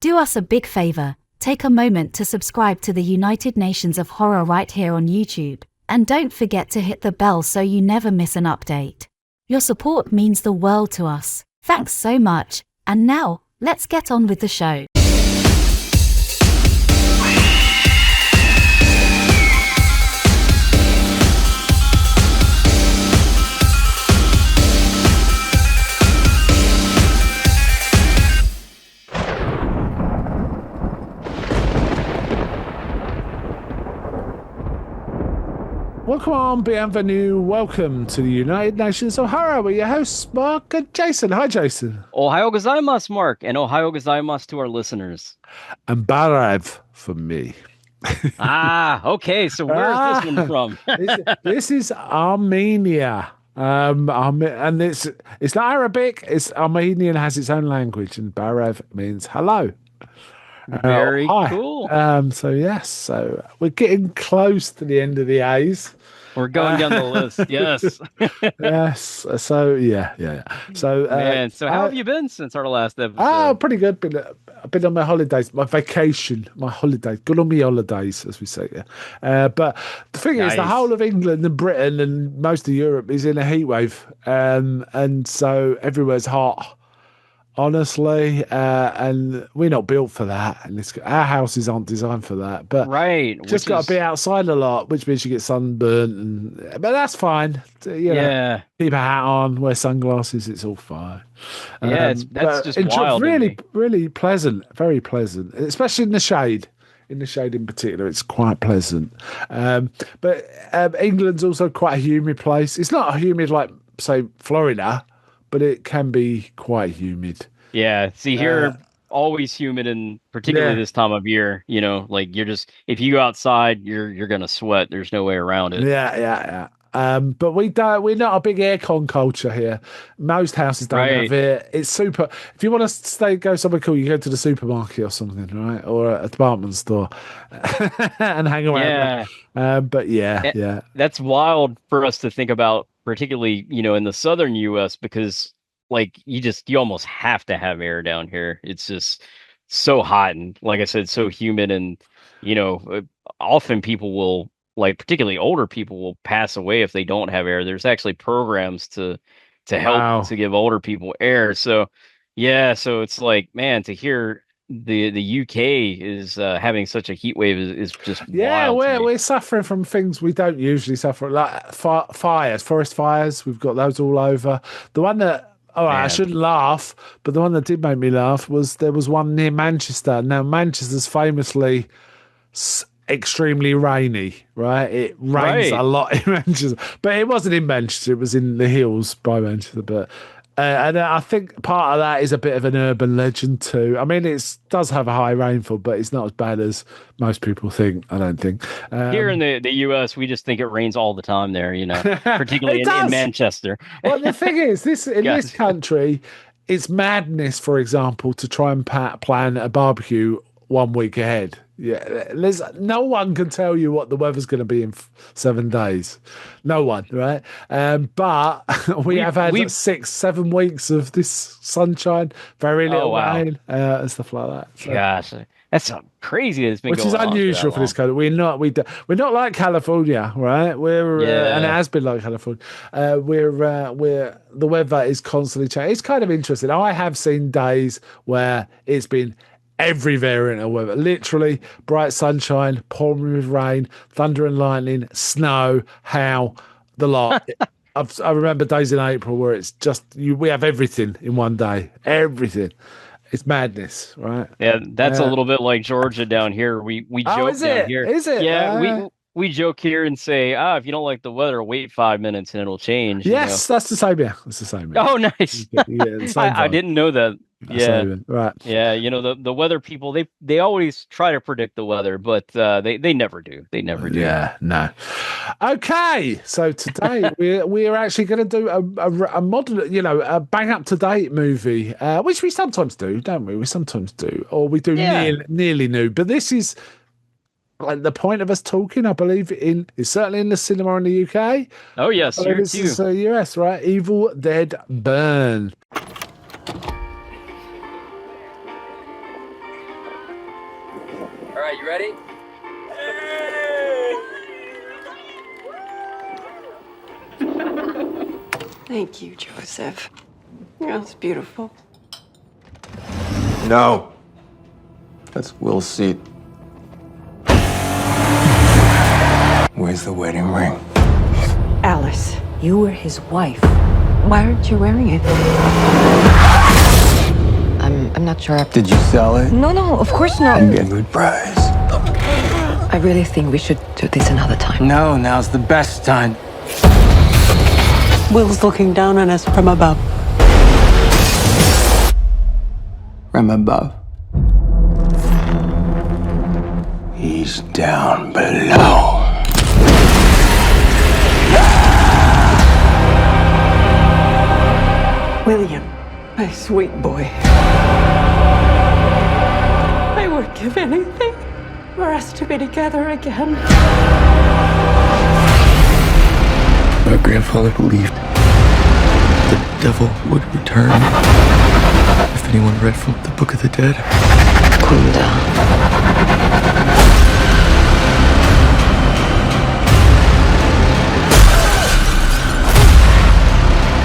Do us a big favor, take a moment to subscribe to the United Nations of Horror right here on YouTube, and don't forget to hit the bell so you never miss an update. Your support means the world to us. Thanks so much, and now, let's get on with the show. Welcome on, bienvenue. Welcome to the United Nations of Horror. We're your hosts, Mark and Jason. Hi, Jason. Ohayo gozaimasu, Mark, and ohayo gozaimasu to our listeners. And Barav for me. Okay. So where's this one from? This is Armenia. And it's not Arabic. It's Armenian, has its own language, and Barav means hello. Very cool. So we're getting close to the end of the A's. We're going down the list. Yes. Yes. So yeah. So man, so how have you been since our last episode? Oh, pretty good. I've been on my holidays, my vacation, my holidays. Good on me holidays, as we say. Yeah. But the thing is, the whole of England and Britain and most of Europe is in a heat wave, and so everywhere's hot. Honestly, and we're not built for that, and our houses aren't designed for that. But just got to be outside a lot, which means you get sunburnt, but that's fine. Keep a hat on, wear sunglasses. It's all fine. That's just wild. Really pleasant, very pleasant, especially in the shade. In the shade, in particular, it's quite pleasant. But England's also quite a humid place. It's not humid like, say, Florida, but it can be quite humid. Yeah. See, here, always humid, and particularly this time of year, like if you go outside, you're going to sweat. There's no way around it. Yeah. But we're not a big aircon culture here. Most houses don't have it. It's super. If you want to go somewhere cool, you go to the supermarket or something, right? Or a department store and hang around. Yeah. But yeah. That's wild for us to think about, particularly, in the southern US, because you almost have to have air down here. It's just so hot, and like I said, so humid, and often people will, particularly older people, will pass away if they don't have air. There's actually programs to help to give older people air. So so it's man, to hear the UK is having such a heat wave is just wild. We're suffering from things we don't usually suffer, like fires, forest fires. We've got those all over. The one that I shouldn't laugh, but the one that did make me laugh was there was one near Manchester. Now Manchester's famously extremely rainy, right? It rains a lot in Manchester, but it wasn't in Manchester. It was in the hills by Manchester, but. And I think part of that is a bit of an urban legend too. I mean, it does have a high rainfall, but it's not as bad as most people think, I don't think. Here in the US, we just think it rains all the time there, particularly in Manchester. Well, the thing is, this country, it's madness, for example, to try and plan a barbecue 1 week ahead. Yeah, no one can tell you what the weather's going to be in 7 days. No one, right? But we've had 6-7 weeks of this sunshine, very little rain, and stuff like that. So, gosh, that's crazy. It's been which is unusual for this country. We're not like California, right? And it has been like California. The weather is constantly changing. It's kind of interesting. I have seen days where it's been every variant of weather, literally bright sunshine, pouring with rain, thunder and lightning, snow, hail, the lot. I remember days in April where it's just we have everything in one day. Everything. It's madness, right? Yeah, that's a little bit like Georgia down here. We joke down here. Is it? Yeah, we joke here and say, if you don't like the weather, wait 5 minutes and it'll change. Yes, that's the same. Yeah, that's the same. Oh, nice. I didn't know that. Right. Yeah, the weather people, they always try to predict the weather, but they never do. They never do. Yeah, no. Okay, so today we're actually going to do a modern, a bang up to date movie, which we sometimes do, don't we? We sometimes do, or we do nearly new. But this is like the point of us talking, I believe, is certainly in the cinema in the UK. Oh yes, here this is US, right? Evil Dead Burn. right, you ready? Thank you, Joseph. That was beautiful. No. That's Will's seat. Where's the wedding ring? Alice, you were his wife. Why aren't you wearing it? I'm not sure. Did you sell it? No, of course not. And get a good price. I really think we should do this another time. No, now's the best time. Will's looking down on us from above. From above. He's down below. William, my sweet boy. I would give anything for us to be together again. My grandfather believed the devil would return if anyone read from the Book of the Dead. Cool down.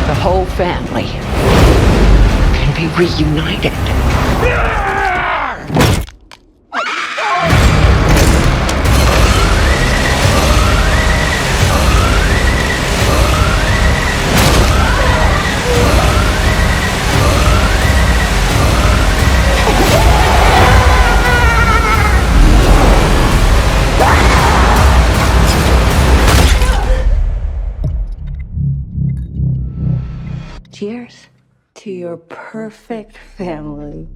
The whole family can be reunited. Cheers to your perfect family.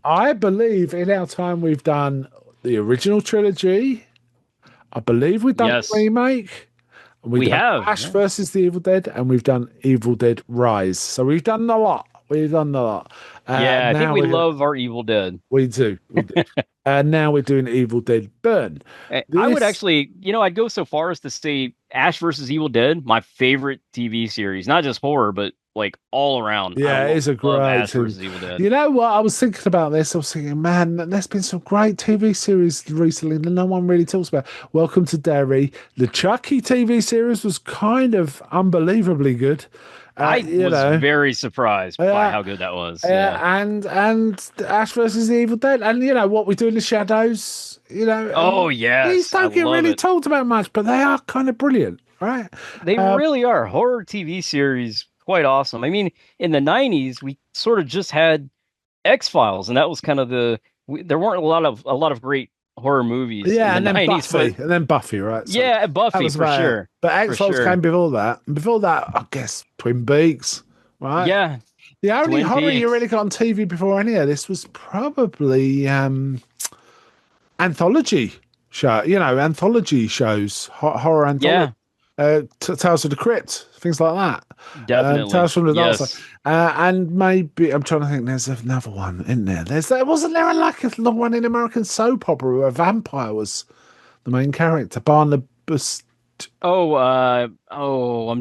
I believe in our time we've done the original trilogy. I believe we've done Yes. the remake. And We done have, Ash yeah. versus the Evil Dead, and we've done Evil Dead Rise. So we've done a lot. We've done a lot. Yeah, I think now we we're gonna- love our Evil Dead. We do. We do. And now we're doing Evil Dead Burn. I would This- actually, I'd go so far as to say Ash versus Evil Dead, my favorite TV series, not just horror, but like all around. Yeah, it is a love great Ash thing. versus Evil Dead. You know what? I was thinking about this. I was thinking, man, there's been some great TV series recently that no one really talks about. Welcome to Derry. The Chucky TV series was kind of unbelievably good. I was very surprised by how good that was. and Ash versus the Evil Dead, and what we do in the shadows. Oh, yes, these don't I get love really it. talked about much, but they are kind of brilliant, right? They really are horror TV series. Quite awesome. I mean, in the 90s, we sort of just had X-Files, and that was kind of there weren't a lot of great horror movies. Yeah, in the and then 90s, Buffy, but, and then Buffy, right? So yeah, that Buffy was for about it. sure. But X-Files sure. came before that. And before that, I guess Twin Peaks, right? Yeah, The only Twin horror you Peaks. really got on TV before any of this was probably anthology show. Anthology shows, horror anthology. Tales of the Crypt, things like that. Definitely. Tales from the Dark Yes. Side. And maybe I'm trying to think. There's another one in there. Wasn't there like a long one in American soap opera where a vampire was the main character, Barnabas, I'm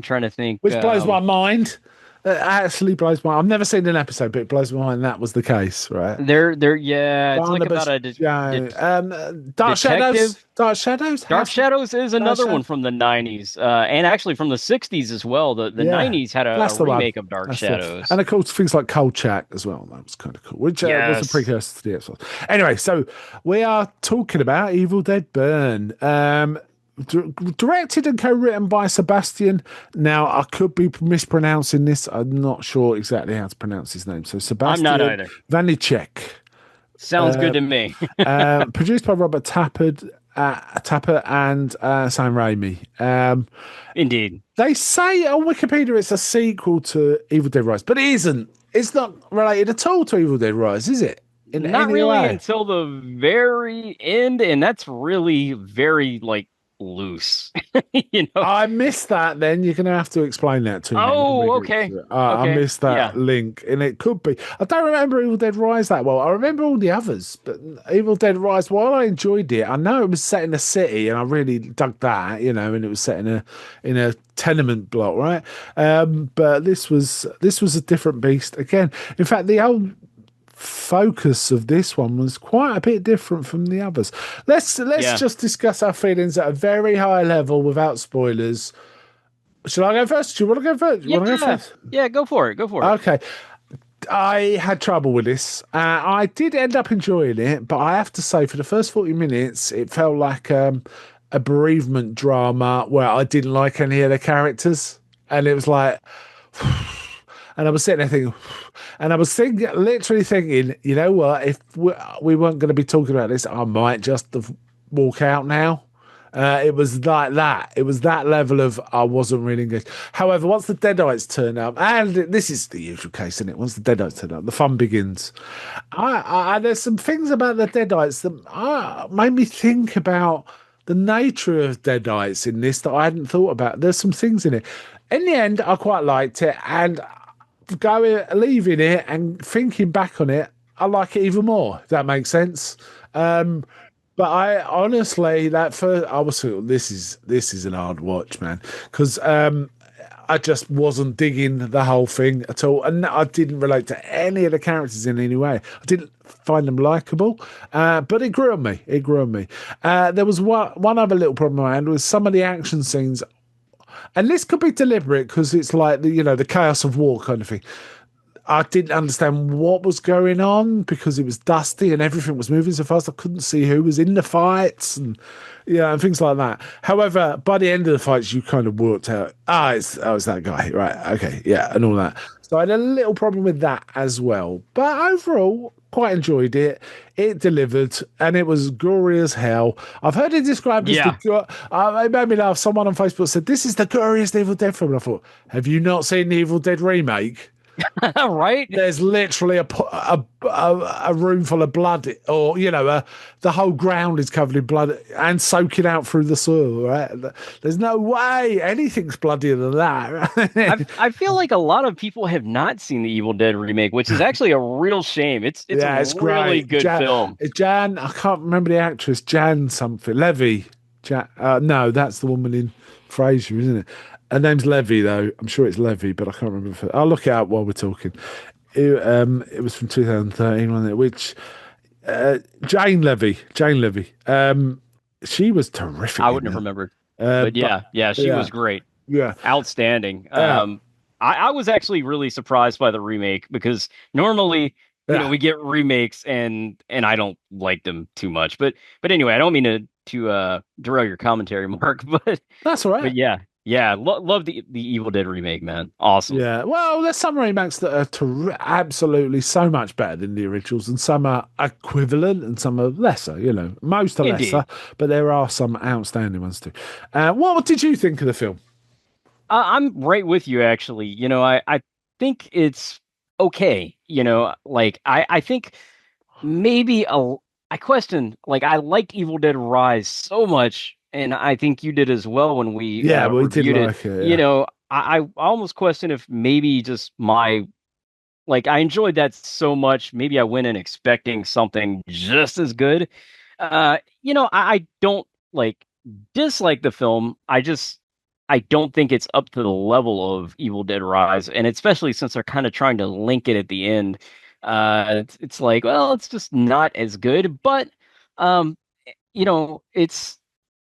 trying to think. which blows my mind. It actually blows my. I've never seen an episode, but it blows my mind that was the case, right? Yeah, it's like Barnabas about a Dark Shadows. detective? Dark Shadows. Dark Shadows is another Shadows. one from the 90s, and actually from the 60s as well. The Yeah, 90s had a that's the one. remake of Dark That's the one. Shadows. And of course, things like Kolchak as well. That was kind of cool, which was Yes. a precursor to the X-Files. Anyway, so we are talking about Evil Dead Burn. Directed and co-written by Sebastian. Now, I could be mispronouncing this. I'm not sure exactly how to pronounce his name. So Sebastian I'm not either. Vanicek. Sounds good to me. Produced by Robert Tapper and Sam Raimi. Indeed. They say on Wikipedia it's a sequel to Evil Dead Rise, but it isn't. It's not related at all to Evil Dead Rise, is it? In Not any really way? until the very end, and that's really very loose. You know? I missed that. Then you're going to have to explain that to me. Oh, okay. I Okay. missed that Yeah. link, and it could be. I don't remember Evil Dead Rise that well. I remember all the others, but Evil Dead Rise. While I enjoyed it, I know it was set in a city, and I really dug that. And it was set in a tenement block, right? But this was a different beast again. In fact, the old focus of this one was quite a bit different from the others. Let's just discuss our feelings at a very high level without spoilers. Shall I go first? Do you want to go first? You want to go first? Yeah, go for it. Go for it. Okay. I had trouble with this. I did end up enjoying it, but I have to say, for the first 40 minutes, it felt like a bereavement drama where I didn't like any of the characters. And it was like, and I was sitting there thinking, and I was literally thinking, you know what? If we weren't going to be talking about this, I might just walk out now. It was like that. It was that level of I wasn't really engaged. However, once the Deadites turn up, and this is the usual case, isn't it? Once the Deadites turn up, the fun begins. There's some things about the Deadites that made me think about the nature of Deadites in this that I hadn't thought about. There's some things in it. In the end, I quite liked it, and leaving it and thinking back on it, I like it even more. If that makes sense. But I honestly, I was thinking, this is an hard watch, man, because I just wasn't digging the whole thing at all, and I didn't relate to any of the characters in any way. I didn't find them likable, but it grew on me. There was one other little problem I had was some of the action scenes, and this could be deliberate because it's like the chaos of war kind of thing. I didn't understand what was going on because it was dusty and everything was moving so fast. I couldn't see who was in the fights and and things like that. However, by the end of the fights, you kind of worked out, it's that guy, right? Okay, yeah, and all that. So I had a little problem with that as well. But overall, quite enjoyed it. It delivered, and it was gory as hell. I've heard it described as it made me laugh. Someone on Facebook said, "This is the goriest Evil Dead film." And I thought, have you not seen the Evil Dead remake? Right? There's literally a room full of blood, or the whole ground is covered in blood and soaking out through the soil. Right? There's no way anything's bloodier than that. I feel like a lot of people have not seen the Evil Dead remake, which is actually a real shame. It's a really good film. Jan, I can't remember the actress. Jan something. Levy. No, that's the woman in Frasier, isn't it? Her name's Levy, though. I'm sure it's Levy, but I can't remember. I'll look it up while we're talking. It was from 2013, wasn't it? Which Jane Levy. She was terrific. I wouldn't have remembered. But she was great. Yeah, outstanding. I was actually really surprised by the remake because normally, we get remakes and I don't like them too much. But anyway, I don't mean to derail your commentary, Mark. But that's all right. But yeah, love the Evil Dead remake, man. Awesome. Yeah, well, there's some remakes that are absolutely so much better than the originals, and some are equivalent, and some are lesser. Most are lesser, but there are some outstanding ones too. What did you think of the film? I'm right with you, actually. I think it's okay. I think maybe I question. I liked Evil Dead Rise so much. And I think you did as well when we reviewed it. Like it. Yeah. I almost question if maybe just I enjoyed that so much. Maybe I went in expecting something just as good. I don't dislike the film. I don't think it's up to the level of Evil Dead Rise, and especially since they're kind of trying to link it at the end. It's like, well, it's just not as good. But it's.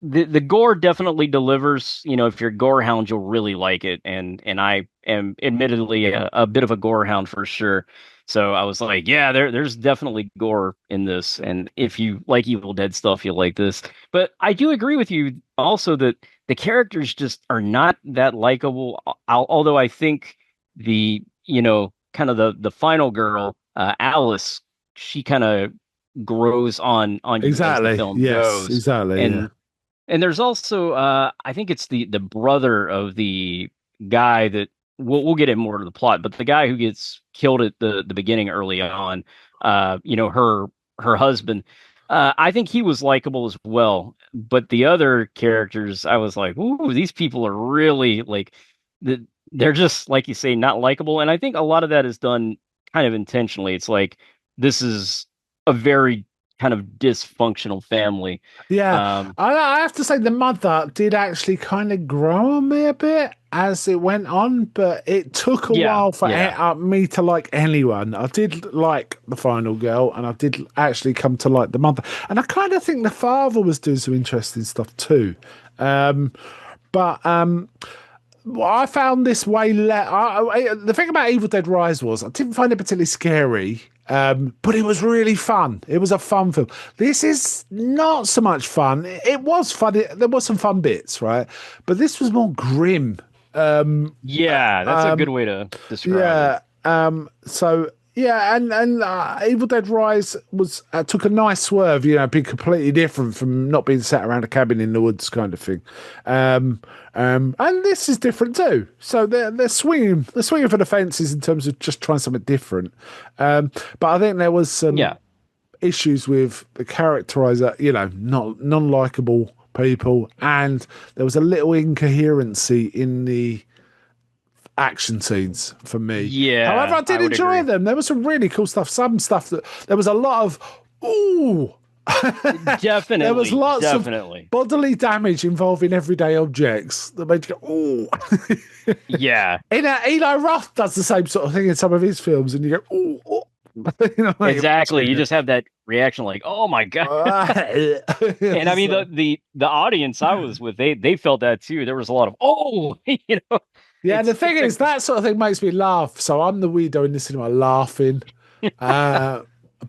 The gore definitely delivers. If you're a gore hound, you'll really like it. And I am admittedly a bit of a gore hound for sure. So I was like, yeah, there's definitely gore in this. And if you like Evil Dead stuff, you'll like this. But I do agree with you also that the characters just are not that likable. Although I think the kind of the final girl, Alice, she kind of grows on exactly. As the film yes, goes. Exactly. And there's also, I think it's the brother of the guy that we'll get in more to the plot, but the guy who gets killed at the beginning early on, her husband, I think he was likable as well, but the other characters, I was like, "Ooh, these people are really like, they're just like you say, not likable." And I think a lot of that is done kind of intentionally. It's like this is a very kind of dysfunctional family. Yeah, Um, I have to say the mother did actually kind of grow on me a bit as it went on, but it took a yeah, while for yeah, me to like anyone. I did like the final girl, and I did actually come to like the mother, and I kind of think the father was doing some interesting stuff too. But well, I found this way the thing about Evil Dead Rise was I didn't find it particularly scary, but it was really fun. It was a fun film. This is not so much fun. It was fun. There was some fun bits, right? But this was more grim. yeah. That's a good way to describe it. Yeah. So yeah, and Evil Dead Rise was took a nice swerve, being completely different from not being sat around a cabin in the woods kind of thing. And this is different too. So they're swinging for the fences in terms of just trying something different. But I think there was some issues with the characterizer, not non-likable people, and there was a little incoherency in the action scenes for me. Yeah, However, I did would enjoy agree. them. There was some really cool stuff. Some stuff that there was a lot of ooh. Definitely, There was lots definitely. of bodily damage involving everyday objects that made you go ooh. Yeah, Eli Roth does the same sort of thing in some of his films, and you go ooh. Ooh. exactly. You just have that reaction, like, "Oh my god!" And I mean, the audience I was with, they felt that too. There was a lot of "oh," Yeah, It's, the thing it's is, that sort of thing makes me laugh. So I'm the weirdo in the cinema laughing.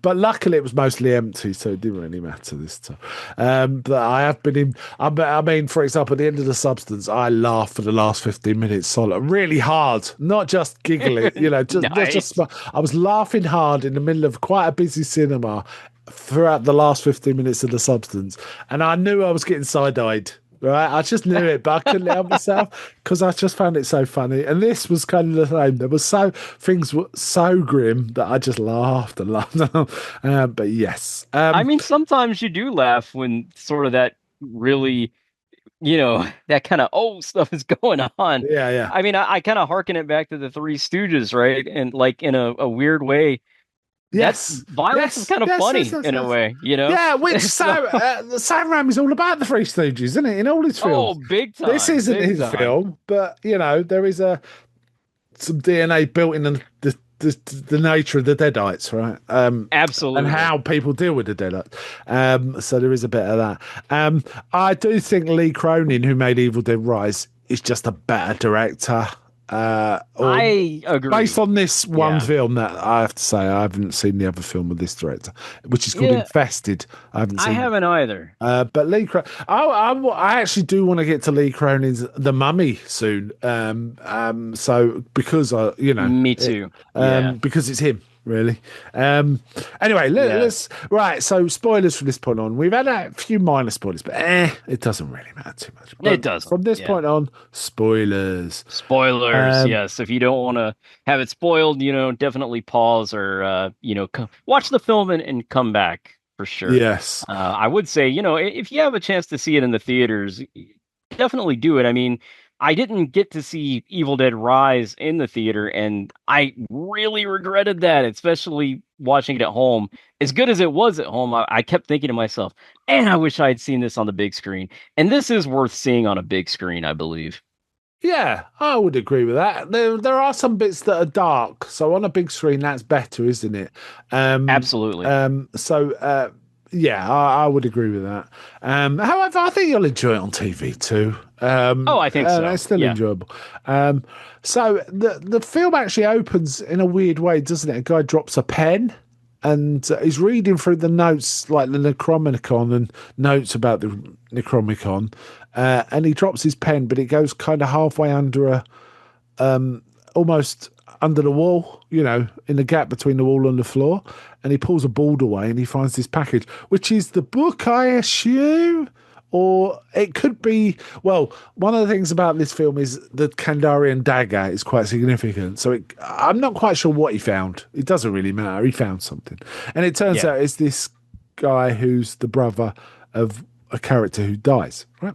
But luckily it was mostly empty, so it didn't really matter this time. But I have been in, I mean, for example, at the end of The Substance, I laughed for the last 15 minutes solid, really hard, not just giggling, Nice. I was laughing hard in the middle of quite a busy cinema throughout the last 15 minutes of The Substance. And I knew I was getting side-eyed. Right, I just knew it, but I couldn't help myself because I just found it so funny. And this was kind of the same. There was things were so grim that I just laughed and laughed. But yes, I mean, sometimes you do laugh when sort of that really, that kind of stuff is going on. yeah, yeah, I mean, I kind of harken it back to the Three Stooges, right? And like in a weird way, yes, violence is kind of funny in a way, Yeah, which So- Sam Raimi's all about the Three Stooges, isn't it? In all his oh, films. big time. This isn't big his time. film, but there is some DNA built in the nature of the Deadites, right? Absolutely. And how people deal with the Deadites. So there is a bit of that. I do think Lee Cronin, who made Evil Dead Rise, is just a better director. I agree. Based on this one Yeah. film, that I have to say, I haven't seen the other film with this director, which is called Yeah. Infested. I haven't seen. I haven't either. But Lee Cronin, I actually do want to get to Lee Cronin's The Mummy soon. So because Me too. Yeah. because it's him. Really. Anyway, let's right. So spoilers from this point on. We've had a few minor spoilers, but it doesn't really matter too much. But It doesn't, From this yeah. point on, spoilers. Spoilers, yes. If you don't want to have it spoiled, definitely pause or watch the film and come back for sure. Yes. I would say, if you have a chance to see it in the theaters, definitely do it. I mean, I didn't get to see Evil Dead Rise in the theater, and I really regretted that, especially watching it at home. As good as it was at home, I kept thinking to myself, and I wish I had seen this on the big screen. And this is worth seeing on a big screen, I believe. Yeah, I would agree with that. There are some bits that are dark, so on a big screen that's better, isn't it? Absolutely. Yeah, I would agree with that. However, I think you'll enjoy it on TV too. I think so. It's still Yeah. enjoyable. So the film actually opens in a weird way, doesn't it? A guy drops a pen and he's reading through the notes, like the Necronomicon and notes about the Necronomicon, and he drops his pen, but it goes kind of halfway under almost under the wall, in the gap between the wall and the floor, and he pulls a board away and he finds this package, which is the book, I assume, or it could be. Well, one of the things about this film is the Kandarian dagger is quite significant, so I'm not quite sure what he found. It doesn't really matter. He found something, and it turns out it's this guy who's the brother of a character who dies, right?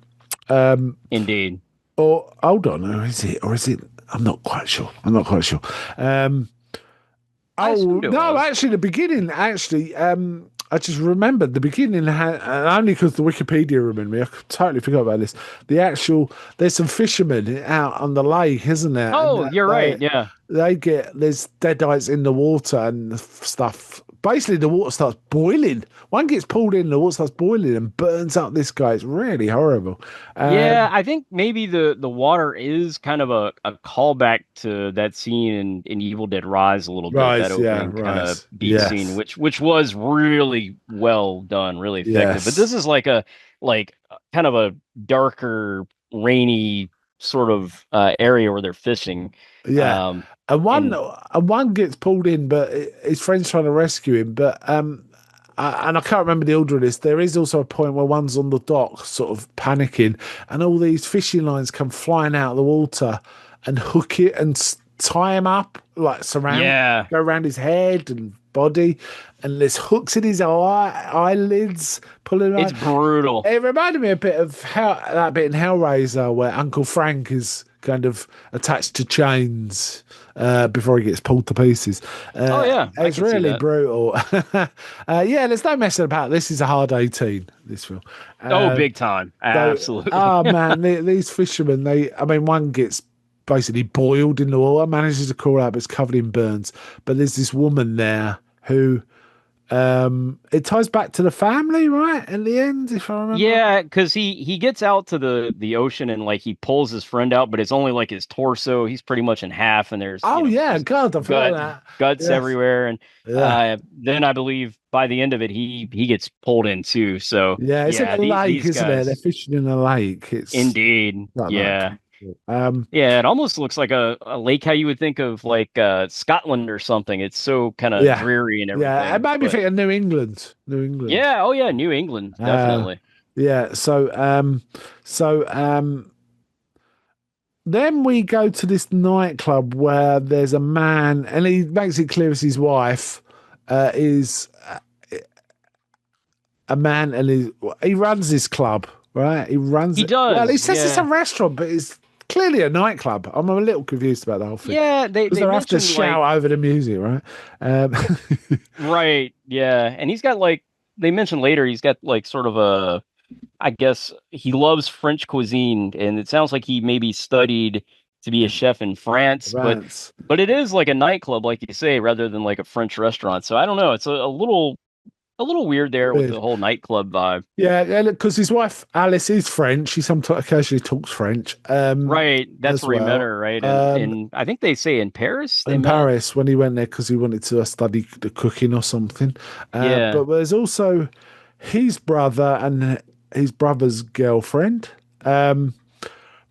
Indeed. Or hold on, or is it? Or is it? I'm not quite sure. I Oh assumed it no, was. actually, the beginning. I just remembered the beginning had, and only because the Wikipedia reminded me. I totally forgot about this. There's some fishermen out on the lake, isn't there? Oh, And you're right. Yeah. there's deadites in the water and stuff. Basically, the water starts boiling. One gets pulled in, the water starts boiling and burns up this guy. It's really horrible. Yeah, I think maybe the water is kind of a callback to that scene in Evil Dead Rise a little bit, that Rise, yeah, opening kind of rise. beat scene, Yes, which was really well done, really effective. But yes, this is like kind of a darker, rainy sort of area where they're fishing. yeah. Um, And and one gets pulled in, but his friend's trying to rescue him. But and I can't remember the order of this. There is also a point where one's on the dock, sort of panicking, and all these fishing lines come flying out of the water and hook it and tie him up, like yeah, go around his head and body, and there's hooks in his eyelids, pulling him it's out. brutal. It reminded me a bit of that bit in Hellraiser where Uncle Frank is kind of attached to chains before he gets pulled to pieces. Oh yeah, I It's can see really that. brutal. Yeah, there's no messing about. This is a hard 18. This film. Oh, big time. Absolutely. Oh man, these fishermen. One gets basically boiled in the water, manages to crawl out, but it's covered in burns. But there's this woman there who. It ties back to the family, right? At the end, if I remember. Yeah, because he gets out to the ocean and like he pulls his friend out, but it's only like his torso. He's pretty much in half, and there's Oh yeah, just God, I forgot that. guts Yes. everywhere. And Yeah. then I believe by the end of it, he gets pulled in too. So Yeah, it's in a lake, these isn't it? They're guys, fishing in a lake. It's indeed, like yeah. that. Um, Yeah, it almost looks like a lake how you would think of like Scotland or something. It's so kind of yeah, dreary and everything. yeah. It made me But think of New England. New England. yeah, oh yeah, New England, definitely. Yeah. So then we go to this nightclub where there's a man, and he makes it clear it's his wife is a man, and he runs this club, right? He runs. He does, Well, he says it's a yeah. restaurant, but it's clearly a nightclub. I'm a little confused about the whole thing. Yeah, they Because they have to mentioned shout like over the music, right? Um, right, yeah, and he's got like they mentioned later he's got like sort of a I guess he loves French cuisine, and it sounds like he maybe studied to be a chef in France, Rants. but it is like a nightclub, like you say, rather than like a French restaurant. So I don't know, it's a little weird there with Weird. the whole nightclub vibe. Yeah, because his wife Alice is French. She sometimes occasionally talks French. Right, that's as where he met well. her, right? Um, And I think they say in Paris they in met. Paris when he went there because he wanted to study the cooking or something. Yeah. But there's also his brother and his brother's girlfriend.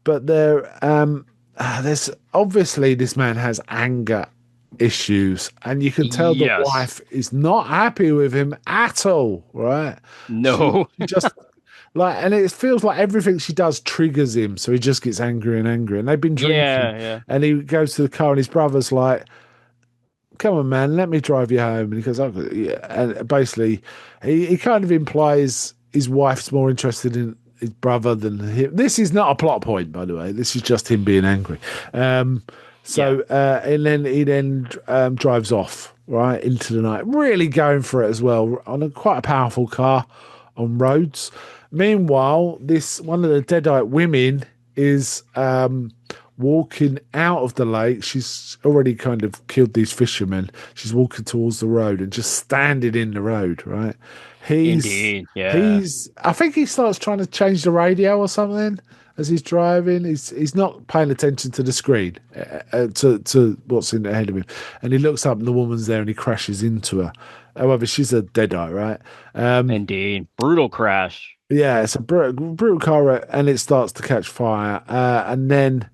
But there's obviously this man has anger issues, and you can tell the Yes. wife is not happy with him at all, right? No. She just and it feels like everything she does triggers him, so he just gets angry and angry. And they've been drinking, Yeah. and he goes to the car, and his brother's like, "Come on, man, let me drive you home." And he goes, "Oh, yeah." And basically, he kind of implies his wife's more interested in his brother than him. This is not a plot point, by the way. This is just him being angry. And then he drives off right into the night, really going for it as well on quite a powerful car on roads. Meanwhile, one of the Deadite women is walking out of the lake. She's already kind of killed these fishermen. She's walking towards the road and just standing in the road, right? Indeed, yeah. I think he starts trying to change the radio or something as he's driving. He's not paying attention to the screen, to what's in ahead of him. And he looks up and the woman's there and he crashes into her. However, she's a Deadite, right? Indeed. Brutal crash. Yeah, it's a brutal car wreck, and it starts to catch fire. And then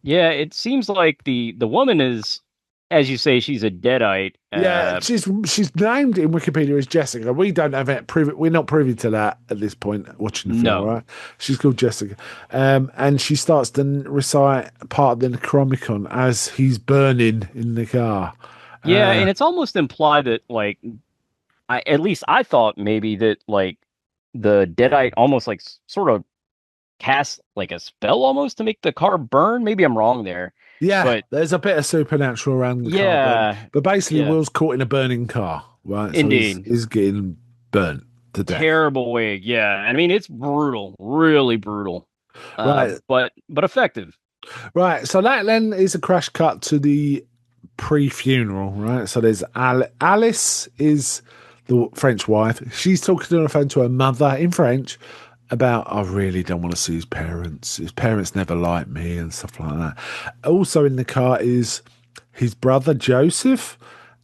Yeah, it seems like the woman is, as you say, she's a deadite. yeah, she's named in Wikipedia as Jessica. We don't have it. We're not privy to that at this point. Watching the film, No. right? She's called Jessica, and she starts to recite part of the Necronomicon as he's burning in the car. Yeah, and it's almost implied that like at least I thought maybe that like the Deadite almost like sort of cast like a spell almost to make the car burn. Maybe I'm wrong there. Yeah, But there's a bit of supernatural around the car burn. yeah, But basically, yeah, Will's caught in a burning car, right? So indeed. he's getting burnt to death. Terrible wig. Yeah. I mean, it's brutal, really brutal. Right. But effective. Right. So that then is a crash cut to the pre-funeral, right? So there's Alice is the French wife. She's talking on the phone to her mother in French about, I really don't want to see his parents. His parents never liked me and stuff like that. Also in the car is his brother Joseph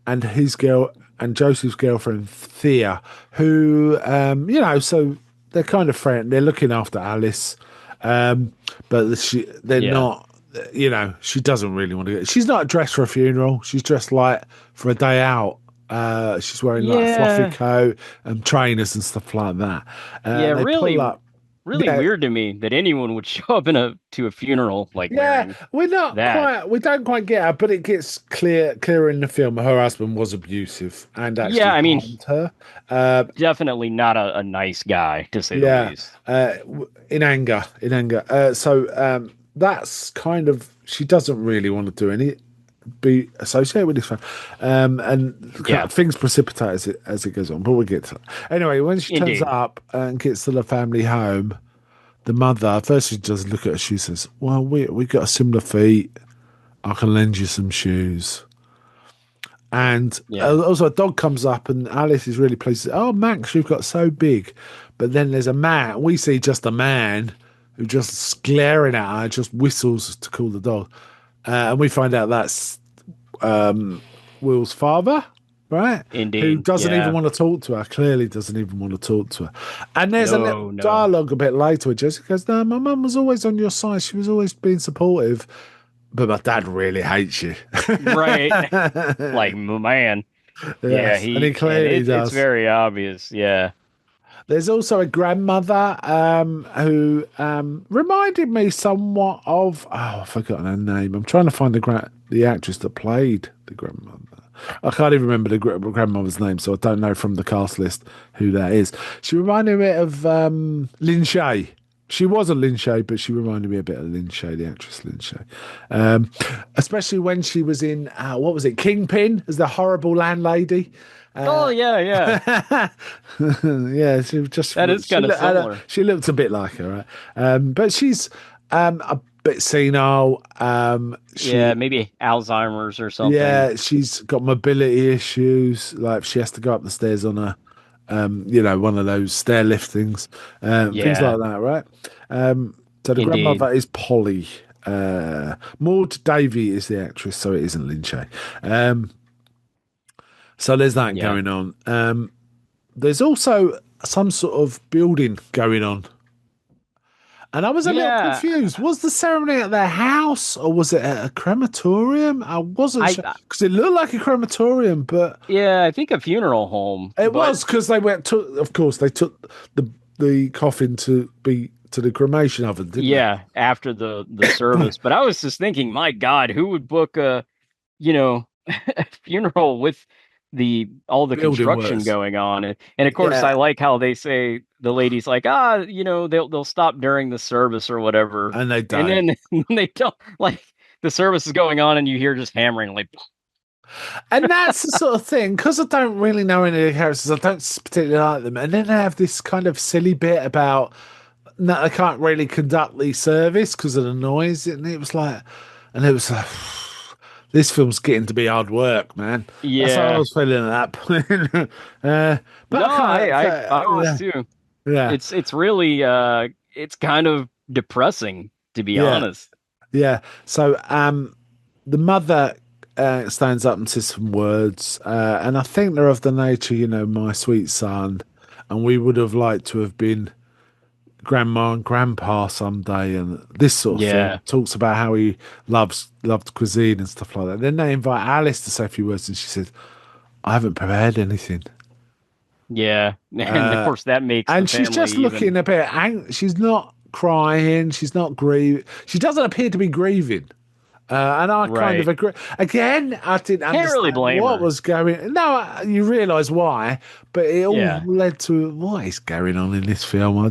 and his girl and Joseph's girlfriend Thea, who so they're kind of friends. They're looking after Alice, but they're not. She doesn't really want to go. She's not dressed for a funeral. She's dressed like for a day out. She's wearing like a fluffy coat and trainers and stuff like that. Really weird to me that anyone would show up to a funeral like wearing we're not that. we don't quite get her, but it gets clearer in the film. Her husband was abusive and actually harmed her. Definitely not a nice guy to say the least. In anger. So that's kind of, she doesn't really want to be associated with this film, and things precipitate as it goes on. But we'll get to that. Anyway, when she turns up and gets to the family home, the mother first she does look at her. She says, "Well, we got a similar feet. I can lend you some shoes." And also a dog comes up, and Alice is really pleased. Oh, Max, you've got so big. But then there's a man. We see just a man who just glaring at her, just whistles to call the dog. And we find out that's Will's father, right? Indeed. Who doesn't even want to talk to her, clearly doesn't even want to talk to her. And there's a little dialogue a bit later where Jessica goes, "No, my mum was always on your side. She was always being supportive. But my dad really hates you." Right. Like, man. Yes. Yeah, and he clearly does. It's very obvious, yeah. There's also a grandmother who reminded me somewhat of, I've forgotten her name. I'm trying to find the actress that played the grandmother. I can't even remember the grandmother's name, so I don't know from the cast list who that is. She reminded me of Lin Shaye. She wasn't Lin Shaye, but she reminded me a bit of Lin Shaye, the actress Lin Shaye. Especially when she was in, what was it, Kingpin, as the horrible landlady. Yeah, she was just that is kind of similar. She looked a bit like her, right? But she's a bit senile. Maybe Alzheimer's or something. Yeah, she's got mobility issues. Like she has to go up the stairs on a, one of those stair lift things, things like that, right? So the grandmother is Polly. Maud Davey is the actress, so it isn't Lin Shaye. So there's that going on. There's also some sort of building going on. And I was a little confused. Was the ceremony at their house or was it at a crematorium? I wasn't sure. Because it looked like a crematorium, but... Yeah, I think a funeral home. It was, because they they took the coffin to the cremation oven, didn't they? After the service. But I was just thinking, my God, who would book a funeral with all the Building construction works. going on, and of course I like how they say the ladies like they'll stop during the service or whatever, and they don't, and then they don't, like the service is going on and you hear just hammering like. And that's the sort of thing, because I don't really know any of the characters, I don't particularly like them, and then they have this kind of silly bit about they can't really conduct the service because of the noise, and it was like this film's getting to be hard work, man. Yeah, that's how I was feeling at that point. But I was too. Yeah, it's really it's kind of depressing, to be honest. Yeah. So the mother stands up and says some words, and I think they're of the nature, my sweet son, and we would have liked to have been grandma and grandpa someday, and this sort of thing. Talks about how he loved cuisine and stuff like that. Then they invite Alice to say a few words, and she said, "I haven't prepared anything." Yeah, and of course that makes and she's just looking a bit she's not crying, she's not grieving, she doesn't appear to be grieving. And I kind of Right. agree. Again, I didn't Can't really understand blame what her. was going. No, you realise why, but it all Yeah. led to what is going on in this film.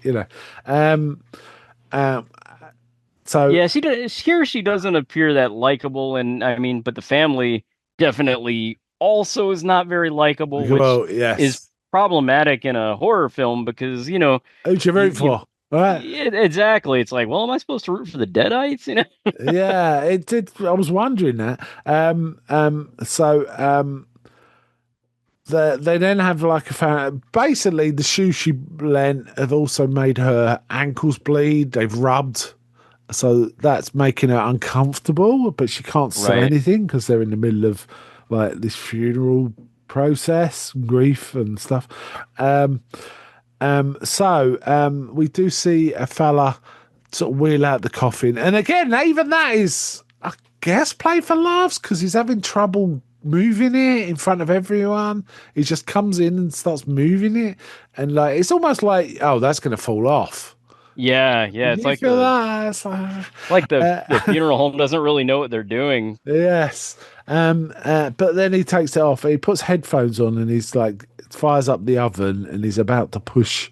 You know, um, um, so Yeah, she doesn't appear that likable, and I mean, but the family definitely also is not very likable, which well, is yes. problematic in a horror film because Who'd you root for? Right? yeah, exactly. It's like, well, am I supposed to root for the Deadites? Yeah, it did. I was wondering that. They then have like basically the shoes she lent have also made her ankles bleed. They've rubbed, so that's making her uncomfortable. But she can't say Right. anything because they're in the middle of like this funeral process, grief and stuff. Um, we do see a fella sort of wheel out the coffin, and again, even that is, I guess, played for laughs because he's having trouble moving it in front of everyone. He just comes in and starts moving it, and like it's almost like, oh, that's going to fall off. Yeah, yeah. It's You like feel that? It's like, the funeral home doesn't really know what they're doing. yes. But then he takes it off. He puts headphones on and he's like fires up the oven and he's about to push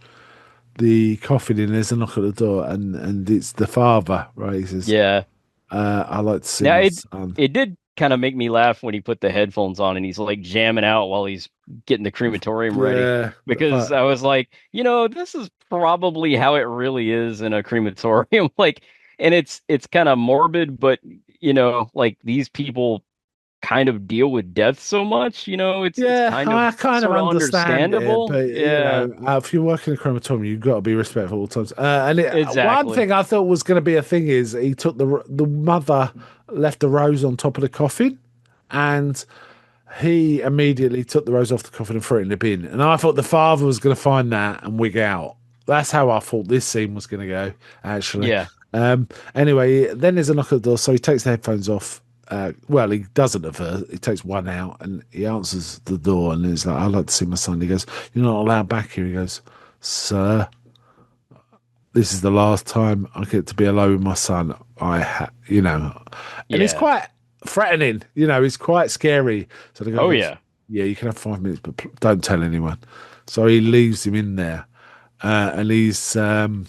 the coffin in. There's a knock at the door and it's the father, right? He says, Yeah. I like to see Now my it son. it did kind of make me laugh when he put the headphones on and he's like jamming out while he's getting the crematorium ready. Yeah, Because I was like, this is probably how it really is in a crematorium. Like, and it's kind of morbid, but like these people kind of deal with death so much, it's yeah, kind of I kind of sort of understand it, understandable. but Yeah, if you work in a crematorium, you've got to be respectful all times. One exactly. thing I thought was going to be a thing is he took the mother left the rose on top of the coffin, and he immediately took the rose off the coffin and threw it in the bin. And I thought the father was going to find that and wig out. That's how I thought this scene was going to go, actually. Yeah. Anyway, then there's a knock at the door, so he takes the headphones off. Well, he doesn't at first. He takes one out and he answers the door and he's like, I'd like to see my son. He goes, you're not allowed back here. He goes, sir, this is the last time I get to be alone with my son. And it's Yeah. quite threatening, it's quite scary. So the guy Oh goes, yeah. yeah, you can have 5 minutes, but don't tell anyone. So he leaves him in there, and he's saying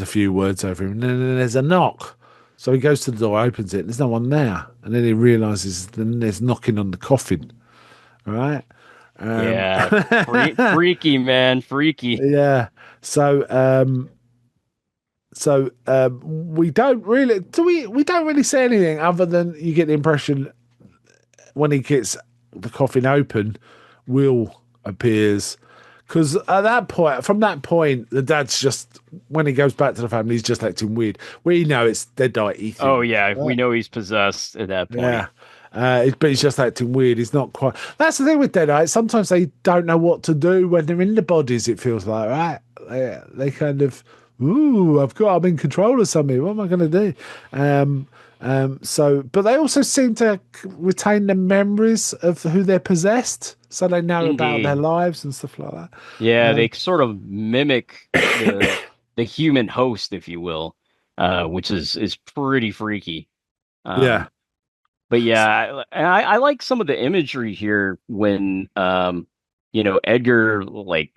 a few words over him, and then there's a knock. So he goes to the door, opens it, and there's no one there, and then he realizes then there's knocking on the coffin, right? Yeah. Freaky, man, freaky. Yeah. So we don't really we don't really say anything other than you get the impression when he gets the coffin open, Will appears. Because from that point, the dad's just, when he goes back to the family, he's just acting weird. We know it's Deadite Ethan. Oh yeah, we know he's possessed at that point. Yeah. But he's just acting weird. He's not quite. That's the thing with Deadite. Sometimes they don't know what to do when they're in the bodies, it feels like, right? They kind of, I'm in control of something. What am I going to do? But they also seem to retain the memories of who they're possessed, so they know about their lives and stuff like that. Yeah, they sort of mimic the human host, if you will, which is pretty freaky. Yeah. But yeah, I like some of the imagery here when Edgar, like,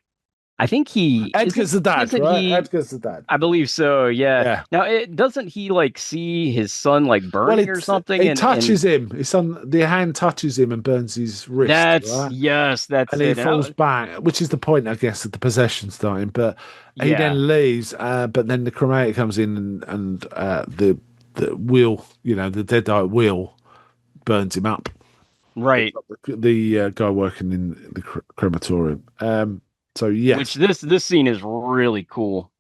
I think Edgar's the dad, right? Edgar's the dad. I believe so. Yeah. Yeah. Now, doesn't he like see his son like burning or something? He touches him. His son, the hand touches him and burns his wrist. That's right? And it. he falls back, which is the point, I guess, of the possession starting. But he then leaves. But then the cremator comes in and the wheel, the Deadite wheel, burns him up. Right. The guy working in the crematorium. So yes, which this scene is really cool.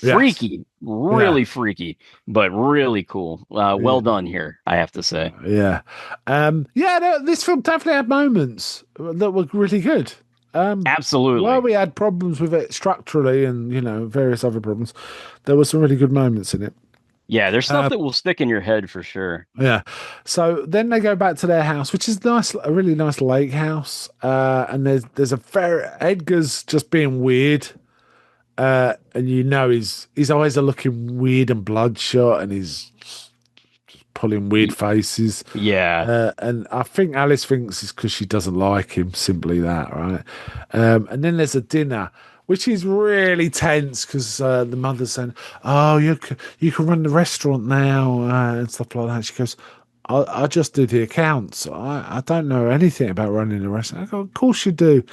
Freaky, really freaky, but really cool. Well done here, I have to say. Yeah. This film definitely had moments that were really good. Absolutely. While we had problems with it structurally and various other problems, there were some really good moments in it. Yeah, there's stuff that will stick in your head for sure. Yeah. So then they go back to their house, which is a really nice lake house. And there's Edgar's just being weird. and you know his eyes are looking weird and bloodshot, and he's pulling weird faces. Yeah. And I think Alice thinks it's because she doesn't like him, simply that, right? And then there's a dinner, which is really tense because the mother's saying, "Oh, you can run the restaurant now," and stuff like that. She goes, I just do the accounts. I don't know anything about running a restaurant. I go, of course you do.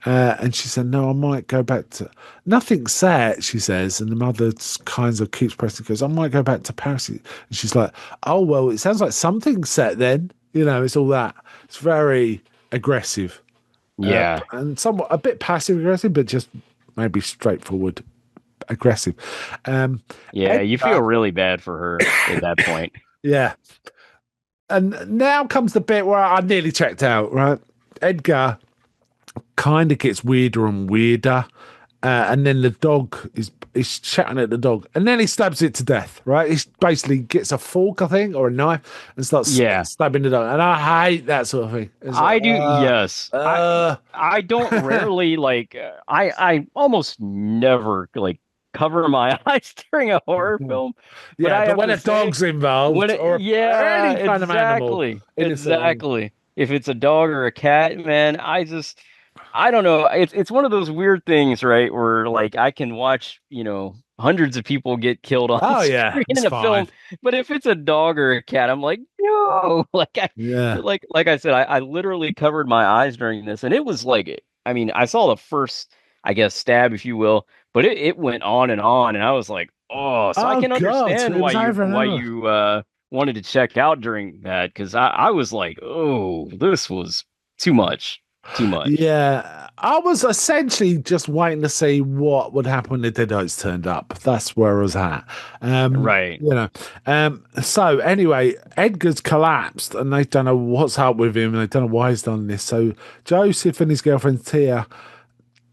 And she said, no, I might go back to nothing set, she says. And the mother kind of keeps pressing, goes, I might go back to Paris. And she's like, oh, well, it sounds like something's set then. You know, it's all that. It's very aggressive. Yeah. And somewhat a bit passive aggressive, but just maybe straightforward aggressive. Yeah, you feel really bad for her at that point. Yeah. And now comes the bit where I nearly checked out, right? Edgar kind of gets weirder and weirder. And then the dog is shouting at the dog. And then he stabs it to death, right? He basically gets a fork, I think, or a knife and starts stabbing the dog. And I hate that sort of thing. It's I like, do, yes. I don't rarely, I almost never, cover my eyes during a horror film. But when a dog's involved, or any kind of animal. Exactly. If it's a dog or a cat, man, I don't know. It's one of those weird things, right? Where I can watch, hundreds of people get killed on screen in a film, but if it's a dog or a cat, I'm like, no. Like I said, I literally covered my eyes during this, and it was I saw the first, I guess, stab, if you will, but it went on, and I was like, oh, so I can understand why you wanted to check out during that, because I was like, oh, this was too much. Yeah, I was essentially just waiting to see what would happen when the Deadites turned up. That's where I was at. Right. So anyway, Edgar's collapsed and they don't know what's up with him and they don't know why he's done this. So Joseph and his girlfriend Tia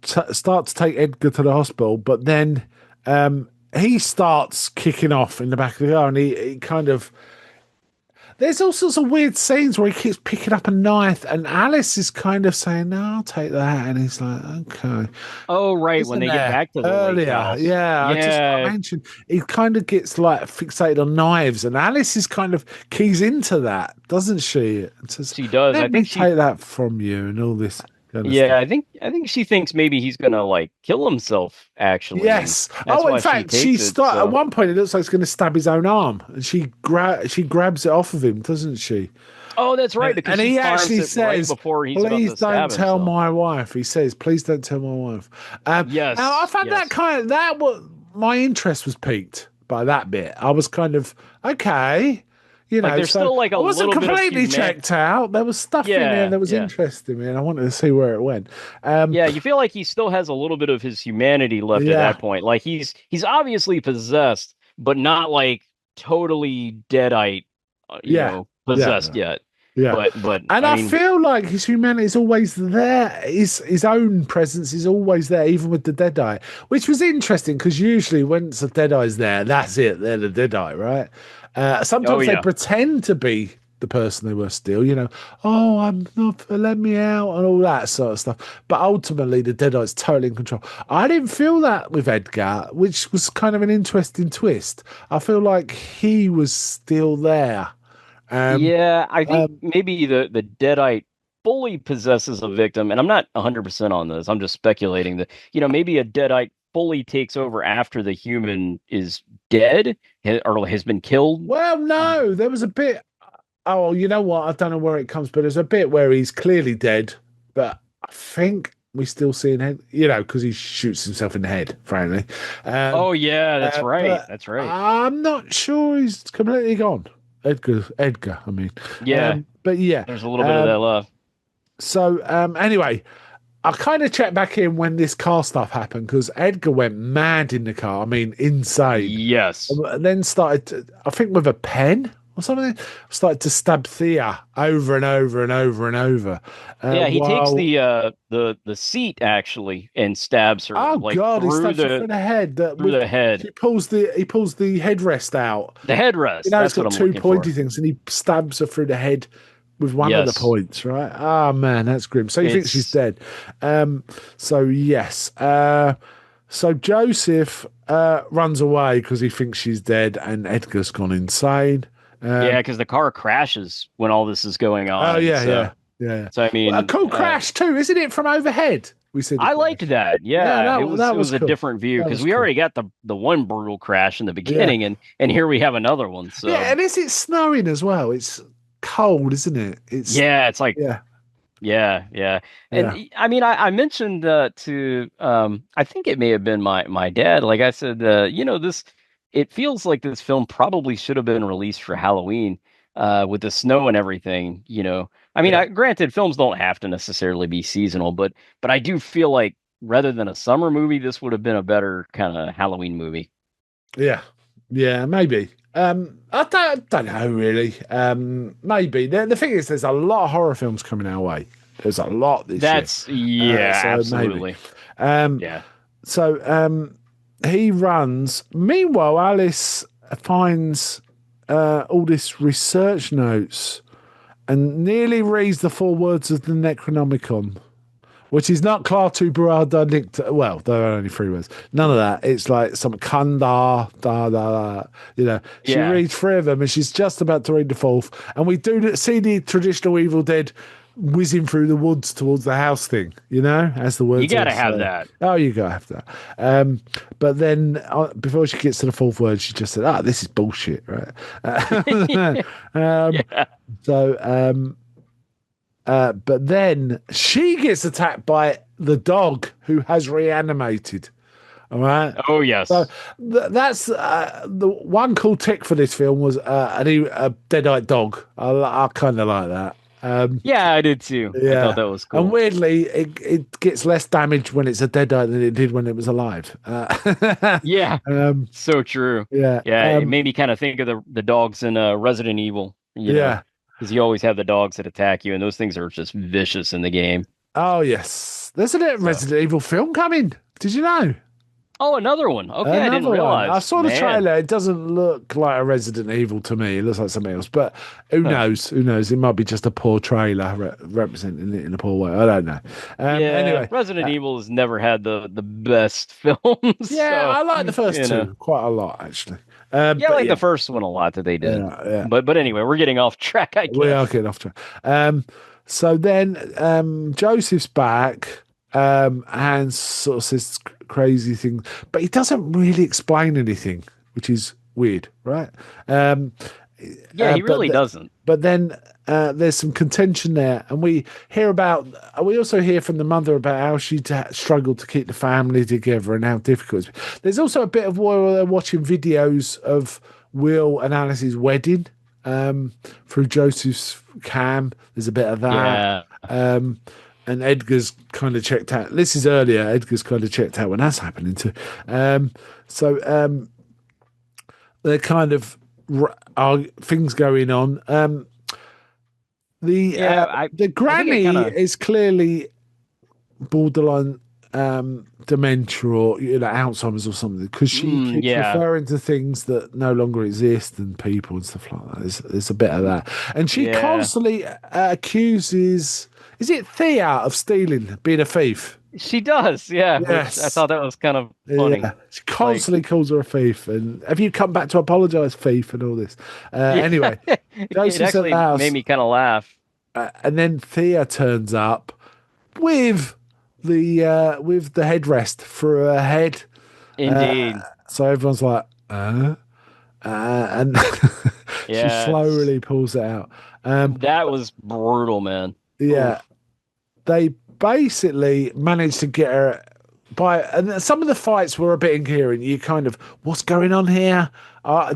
start to take Edgar to the hospital, but then he starts kicking off in the back of the car and he kind of... There's all sorts of weird scenes where he keeps picking up a knife, and Alice is kind of saying, "No, I'll take that," and he's like, "Okay." Oh, right, when they get back to the lake house. Yeah. I just mentioned he kind of gets fixated on knives, and Alice is kind of keys into that, doesn't she? Says, she does. I think she take that from you and all this. Yeah, I think she thinks maybe he's gonna kill himself. Actually, yes. In fact, at one point it looks like he's going to stab his own arm, and she grabs it off of him, doesn't she? Oh, that's right. And he actually says, right before he's "Please about to don't tell himself. my wife." He says, "Please don't tell my wife." Yes. Now I found my interest was piqued by that bit. I was kind of okay. There's still a I wasn't little completely bit of checked out. There was stuff in there that was interesting me, and I wanted to see where it went. You feel like he still has a little bit of his humanity left at that point. Like he's obviously possessed, but not totally deadite, possessed yet. Yeah, but I feel like his humanity is always there. His own presence is always there, even with the Deadite, which was interesting because usually once the Deadite's there, that's it. They're the Deadite, right? Sometimes they pretend to be the person they were still, oh, I'm not, let me out and all that sort of stuff. But ultimately, the Deadite's totally in control. I didn't feel that with Edgar, which was kind of an interesting twist. I feel like he was still there. I think maybe the Deadite fully possesses a victim, and I'm not 100% on this. I'm just speculating that, maybe a Deadite fully takes over after the human is dead or has been killed. Well, no, there was a bit. Oh, you know what? I don't know where it comes, but there's a bit where he's clearly dead, but I think we still see an head, because he shoots himself in the head, frankly. That's right. That's right. I'm not sure he's completely gone. Edgar, I mean. Yeah. But yeah. There's a little bit of that left. So, anyway, I kind of checked back in when this car stuff happened because Edgar went mad in the car. I mean, insane. Yes. And then started, I think with a pen or something, started to stab Thea over and over and over and over. He takes the seat actually and stabs her. Oh God! He stabs her through the head. Through the head. He pulls the headrest out. The headrest. It's got two pointy things, and he stabs her through the head with one of the points. Right? Oh man, that's grim. So he thinks she's dead. So yes. So Joseph runs away because he thinks she's dead, and Edgar's gone insane. Yeah, because the car crashes when all this is going on. Oh yeah, so, yeah. So I mean, A cool crash too, isn't it? From overhead, we see. I liked that. Yeah, it was a cool. different view because we already got the one brutal crash in the beginning, and here we have another one. So yeah, and is it snowing as well? It's cold, isn't it? It's it's like yeah. And I mean, I mentioned to I think it may have been my dad. Like I said, this it feels like this film probably should have been released for Halloween with the snow and everything. I mean, granted, films don't have to necessarily be seasonal, but I do feel like rather than a summer movie, this would have been a better kind of Halloween movie. Yeah, maybe. I don't know really. Maybe the thing is, there's a lot of horror films coming our way. There's a lot this year. So absolutely. Maybe. So he runs. Meanwhile, Alice finds all this research notes and nearly reads the 4 words of the Necronomicon, which is not Klaatu Barada Nicta. Well, there are only 3 words. None of that. It's like some Kanda, da. She reads 3 of them, and she's just about to read the 4th. And we do see the traditional Evil Dead whizzing through the woods towards the house thing, as the words. You gotta have that. Oh, you gotta have that. But then before she gets to the 4th word, she just said, this is bullshit, right? So, but then she gets attacked by the dog who has reanimated. All right. Oh yes. So that's the one cool tick for this film was a deadite dog. I kind of like that. I did too. I thought that was cool. And weirdly, it gets less damage when it's a deadite than it did when it was alive. So true. Yeah. It made me kind of think of the dogs in Resident Evil. Because you always have the dogs that attack you, and those things are just vicious in the game. Oh yes, there's a Resident Evil film coming. Did you know? Oh, another one. Okay, I didn't realize. I saw the trailer. It doesn't look like a Resident Evil to me. It looks like something else. But who knows? Who knows? It might be just a poor trailer representing it in a poor way. I don't know. Anyway, Resident Evil has never had the best films. I like the first 2 quite a lot, actually. I like the first one a lot that they did. But anyway, we're getting off track, I guess. We are getting off track. So then Joseph's back and sort of says crazy things, but he doesn't really explain anything, which is weird, right? He really doesn't. But then there's some contention there, and we also hear from the mother about how she struggled to keep the family together and how difficult it is. There's also a bit of where they're watching videos of Will and Alice's wedding through Joseph's cam. There's a bit of that. And Edgar's kind of checked out. This is earlier. Edgar's kind of checked out when that's happening too. So they're kind of things going on. The granny is clearly borderline dementia or Alzheimer's or something, because she keeps referring to things that no longer exist and people and stuff like that. There's a bit of that, and she constantly accuses. Is it Thea of stealing, being a thief? She does, Yes. I thought that was kind of funny. Yeah. She constantly calls her a thief, and have you come back to apologise, thief, and all this? Anyway, it actually made me kind of laugh. And then Thea turns up with the headrest for her head. Indeed. So everyone's like, and she slowly pulls it out. That was brutal, man. Yeah. Oof. They basically managed to get her and some of the fights were a bit incoherent. You kind of, what's going on here?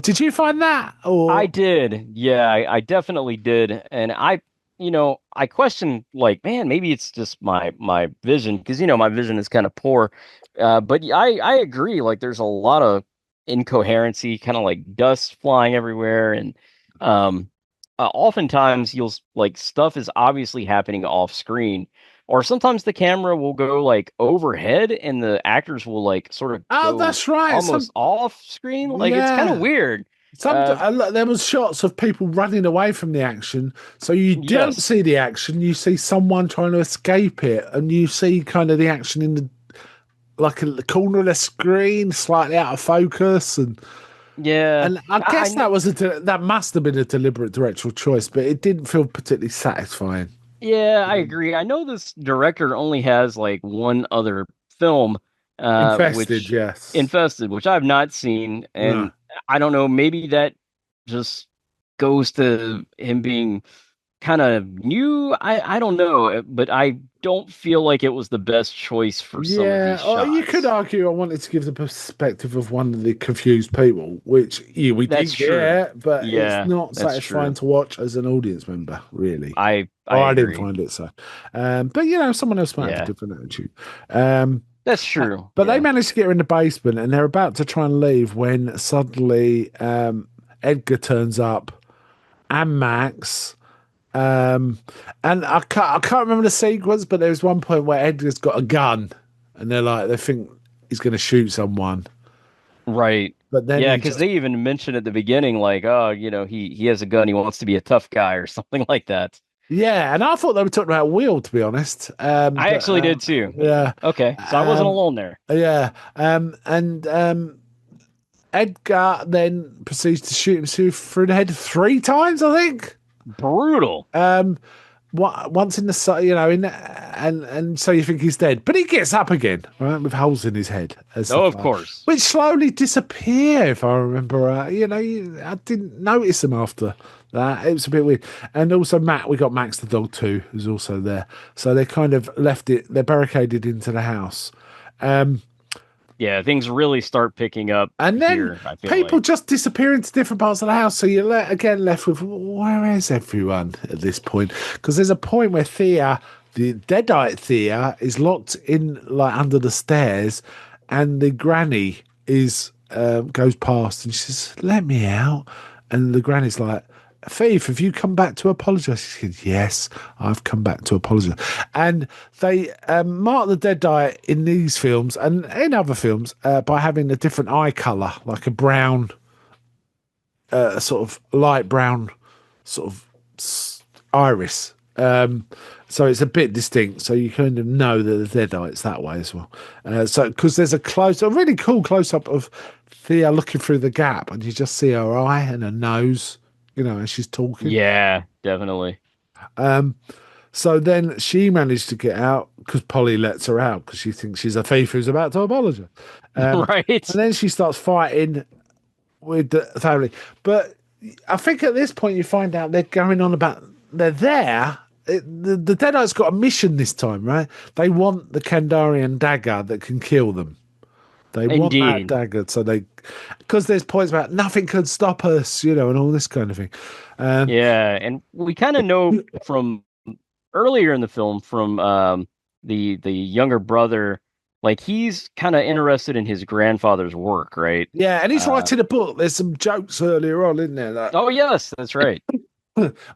Did you find that? Or? I did. Yeah, I definitely did. And I question, like, man, maybe it's just my vision, because my vision is kind of poor. But I agree. Like, there's a lot of incoherency, kind of like dust flying everywhere, and oftentimes stuff is obviously happening off screen, or sometimes the camera will go like overhead and the actors will like sort of that's right, almost off screen. Like it's kind of weird. There was shots of people running away from the action, so you don't see the action. You see someone trying to escape it, and you see kind of the action in the like a corner of the screen, slightly out of focus, and Yeah, I guess I that must have been a deliberate directorial choice, but it didn't feel particularly satisfying. yeah, I agree. I know this director only has like one other film, Infested, which yes. Infested, which I've not seen, No. and I don't know, maybe that just goes to him being kind of new. I don't know, but I don't feel like it was the best choice for some of these Yeah, or you could shots. argue I wanted to give the perspective of one of the confused people, which we That's did true. get, but it's Yeah, not that's satisfying true. to watch as an audience member, really. I Or I didn't agree. find it so. But someone else might have a Yeah, different attitude. Um, that's true. but they Yeah. managed to get her in the basement, and they're about to try and leave when suddenly Edgar turns up and Max. And I can't remember the sequence, but there was one point where Edgar's got a gun, and they think he's going to shoot someone, Right. but then Yeah, he because just they even mentioned at the beginning, like, oh, he has a gun, he wants to be a tough guy or something like that. yeah, and I thought they were talking about Will, to be honest. I actually did too. Yeah, Okay, so I wasn't um, alone there. yeah, and Edgar then proceeds to shoot himself through the head 3 times, I think. Brutal. Once in the and so you think he's dead, but he gets up again, right, with holes in his head, Oh, of course. which slowly disappear. If I remember right, I didn't notice them after that. It was a bit weird. And also we got Max the dog too, who's also there. So they kind of left it. They're barricaded into the house. Yeah, things really start picking up And then here, I feel people like. just disappear into different parts of the house. So you're left with, where is everyone at this point? Because there's a point where the deadite Thea, is locked in like under the stairs, and the granny goes past and she says, "Let me out." And the granny's like, "Thief, have you come back to apologise?" She said, "Yes, I've come back to apologise." And they mark the deadite in these films and in other films by having a different eye colour, like a brown, sort of light brown, sort of iris. So it's a bit distinct, so you kind of know that the deadite's that way as well. So because there's a really cool close up of Thea looking through the gap, and you just see her eye and her nose, as she's talking. Yeah, definitely. So then she managed to get out because Polly lets her out because she thinks she's a thief who's about to apologize. Right. And then she starts fighting with the family. But I think at this point you find out they're going on about they're there. The Deadites got a mission this time, right? They want the Kandarian dagger that can kill them. They want that Indeed. dagger, so because there's points about nothing could stop us, and all this kind of thing. Yeah, and we kind of know from earlier in the film from the younger brother, like he's kind of interested in his grandfather's work, right? Yeah, and he's writing a book. There's some jokes earlier on, isn't there? Like, Oh yes, that's right.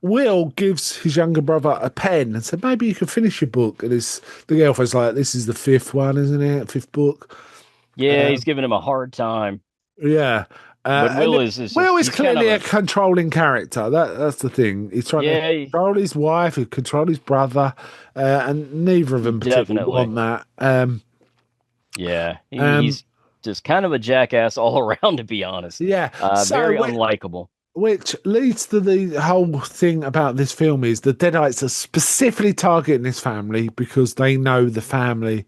Will gives his younger brother a pen and said, "Maybe you can finish your book." And the girlfriend's like, "This is the fifth one, isn't it? Fifth book." Yeah, he's giving him a hard time. Yeah. But Will is he's clearly kind a of controlling character. That's the thing. He's trying to control his wife, control his brother, and neither of them particularly Definitely. want that. Yeah, he's just kind of a jackass all around, to be honest. Yeah. Very unlikable. Which leads to the whole thing about this film is the Deadites are specifically targeting this family because they know the family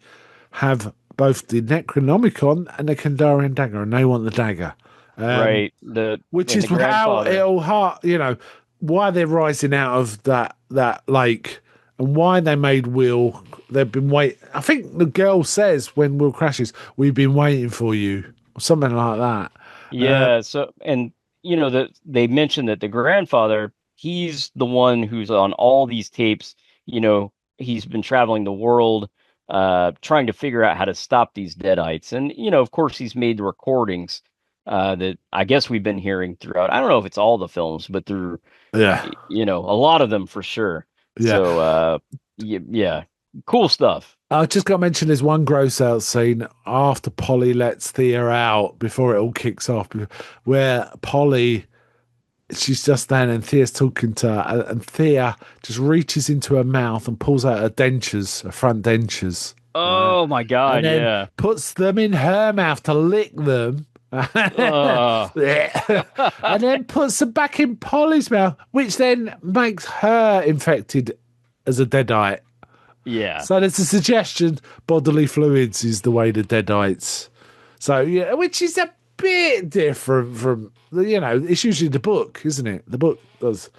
have both the Necronomicon and the Kandarian dagger, and they want the dagger. Right. Which is how why they're rising out of that lake and why they made Will. They've been waiting. I think the girl says when Will crashes, "We've been waiting for you," or something like that. Yeah. That they mentioned that the grandfather, he's the one who's on all these tapes. He's been traveling the world, trying to figure out how to stop these deadites. And, of course, he's made the recordings that I guess we've been hearing throughout. I don't know if it's all the films, but through, a lot of them for sure. Yeah. So, yeah, cool stuff. I just got to mention there's one gross out scene after Polly lets Thea out before it all kicks off, where Polly, she's just standing and Thea's talking to her, and Thea just reaches into her mouth and pulls out her front dentures, Oh my and God, then yeah. puts them in her mouth to lick them. Ugh. And then puts them back in Polly's mouth, which then makes her infected as a deadite. Yeah. So there's a suggestion bodily fluids is the way to deadites. So, yeah, which is a bit different from, it's usually the book, isn't it? The book does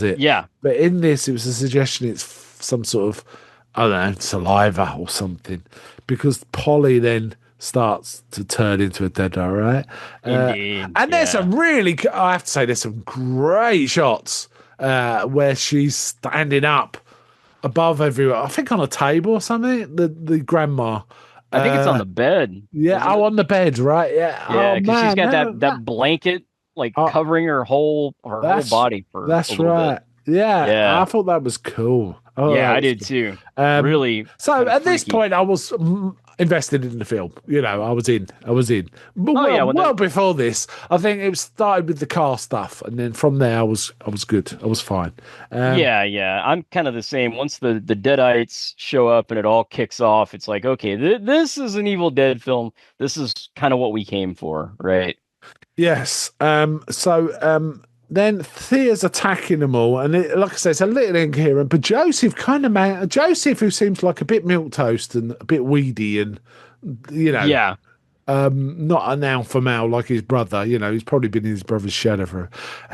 it. Yeah. But in this, it was a suggestion it's some sort of, I don't know, saliva or something. Because Polly then starts to turn into a deadite, right? Indeed. And there's yeah. some really, I have to say, there's some great shots where she's standing up above everyone. I think on a table or something. The grandma. I think it's on the bed. Yeah. isn't Oh, it? on the bed, right? Yeah. Yeah, Oh because she's man, got that blanket like covering her whole body for a That's little right. bit. Yeah. Yeah. I thought that was cool. Oh, Yeah, that I was did cool. too. Um, Really. So kinda at this freaky. point, I was invested in the film. I was in. But Oh, yeah, well before this, I think it started with the car stuff, and then from there, I was good. I was fine. Yeah. I'm kind of the same. Once the Deadites show up and it all kicks off, it's like, okay, this is an Evil Dead film. This is kind of what we came for, right? Yes. Then Thea's attacking them all, and like I say, it's a little incoherent. But Joseph Joseph, who seems like a bit milquetoast and a bit weedy, and Yeah. not an alpha male like his brother. He's probably been in his brother's shadow for.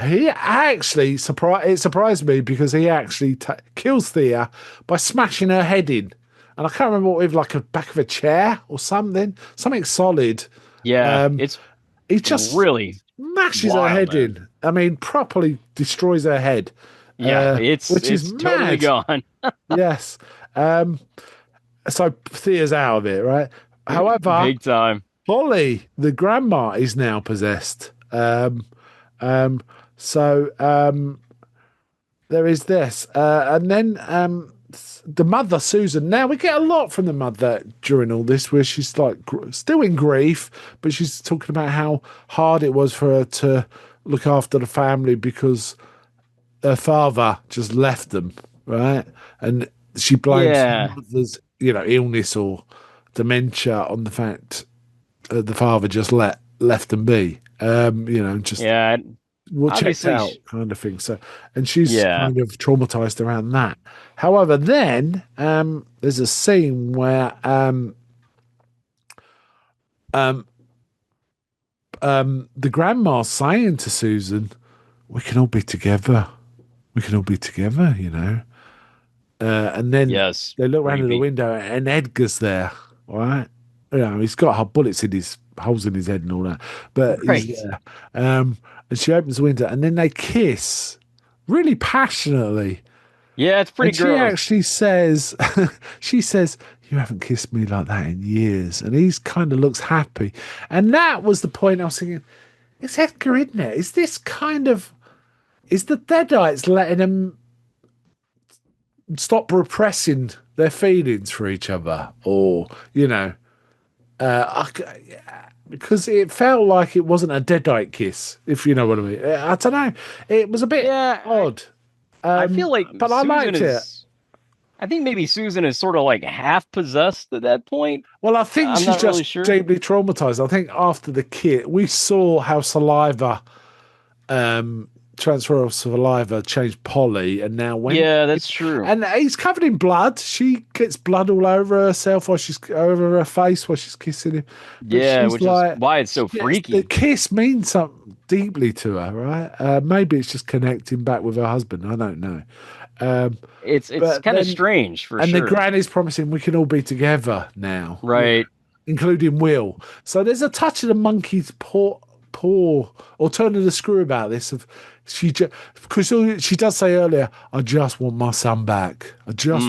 He actually surprised me because he actually kills Thea by smashing her head in, and I can't remember what, with like a back of a chair or something solid. Yeah. He just really smashes her wild, head man. in. I mean, properly destroys her head. Yeah, which is totally mad. gone. Yes. So Thea's out of it, right? However, Big time. Polly, the grandma, is now possessed. There is this. And then the mother, Susan. Now, we get a lot from the mother during all this, where she's like still in grief, but she's talking about how hard it was for her to look after the family because her father just left them, right? And she blames Yeah. her mother's, illness or dementia on the fact the father just left them be. Just Yeah. checked Obviously out kind of thing. So, and she's Yeah. kind of traumatized around that. However, then there's a scene where the grandma's saying to Susan, "We can all be together. We can all be together," and then Yes. they look around in the Creepy. window and Edgar's there, all right? He's got bullets in his holes in his head and all that, but he's Right. there. And she opens the window and then they kiss really passionately. Yeah, it's pretty And she gross. actually says, she says, "You haven't kissed me like that in years." And he's kind of looks happy. And that was the point I was thinking, is Edgar in there? Is this is the Deadites letting him stop repressing their feelings for each other? Or, because it felt like it wasn't a Deadite kiss, if you know what I mean. I don't know. It was a bit odd. I feel like but I Susan liked it. I think maybe Susan is sort of like half possessed at that point. Well, I think I'm she's not just really sure. deeply traumatized. I think after the kid, we saw how saliva, transfer of saliva changed Polly, and now when That's true. and he's covered in blood. She gets blood all over herself while she's over her face while she's kissing him. But she's Which is why it's so freaky. The kiss means something deeply to her, right? Maybe it's just connecting back with her husband. I don't know. It's but kind of then- strange for and sure. the granny's promising we can all be together now, Right. including Will. So there's a touch of the monkey's paw or turning the screw about this. Of because she does say earlier, "I just want my son back. I just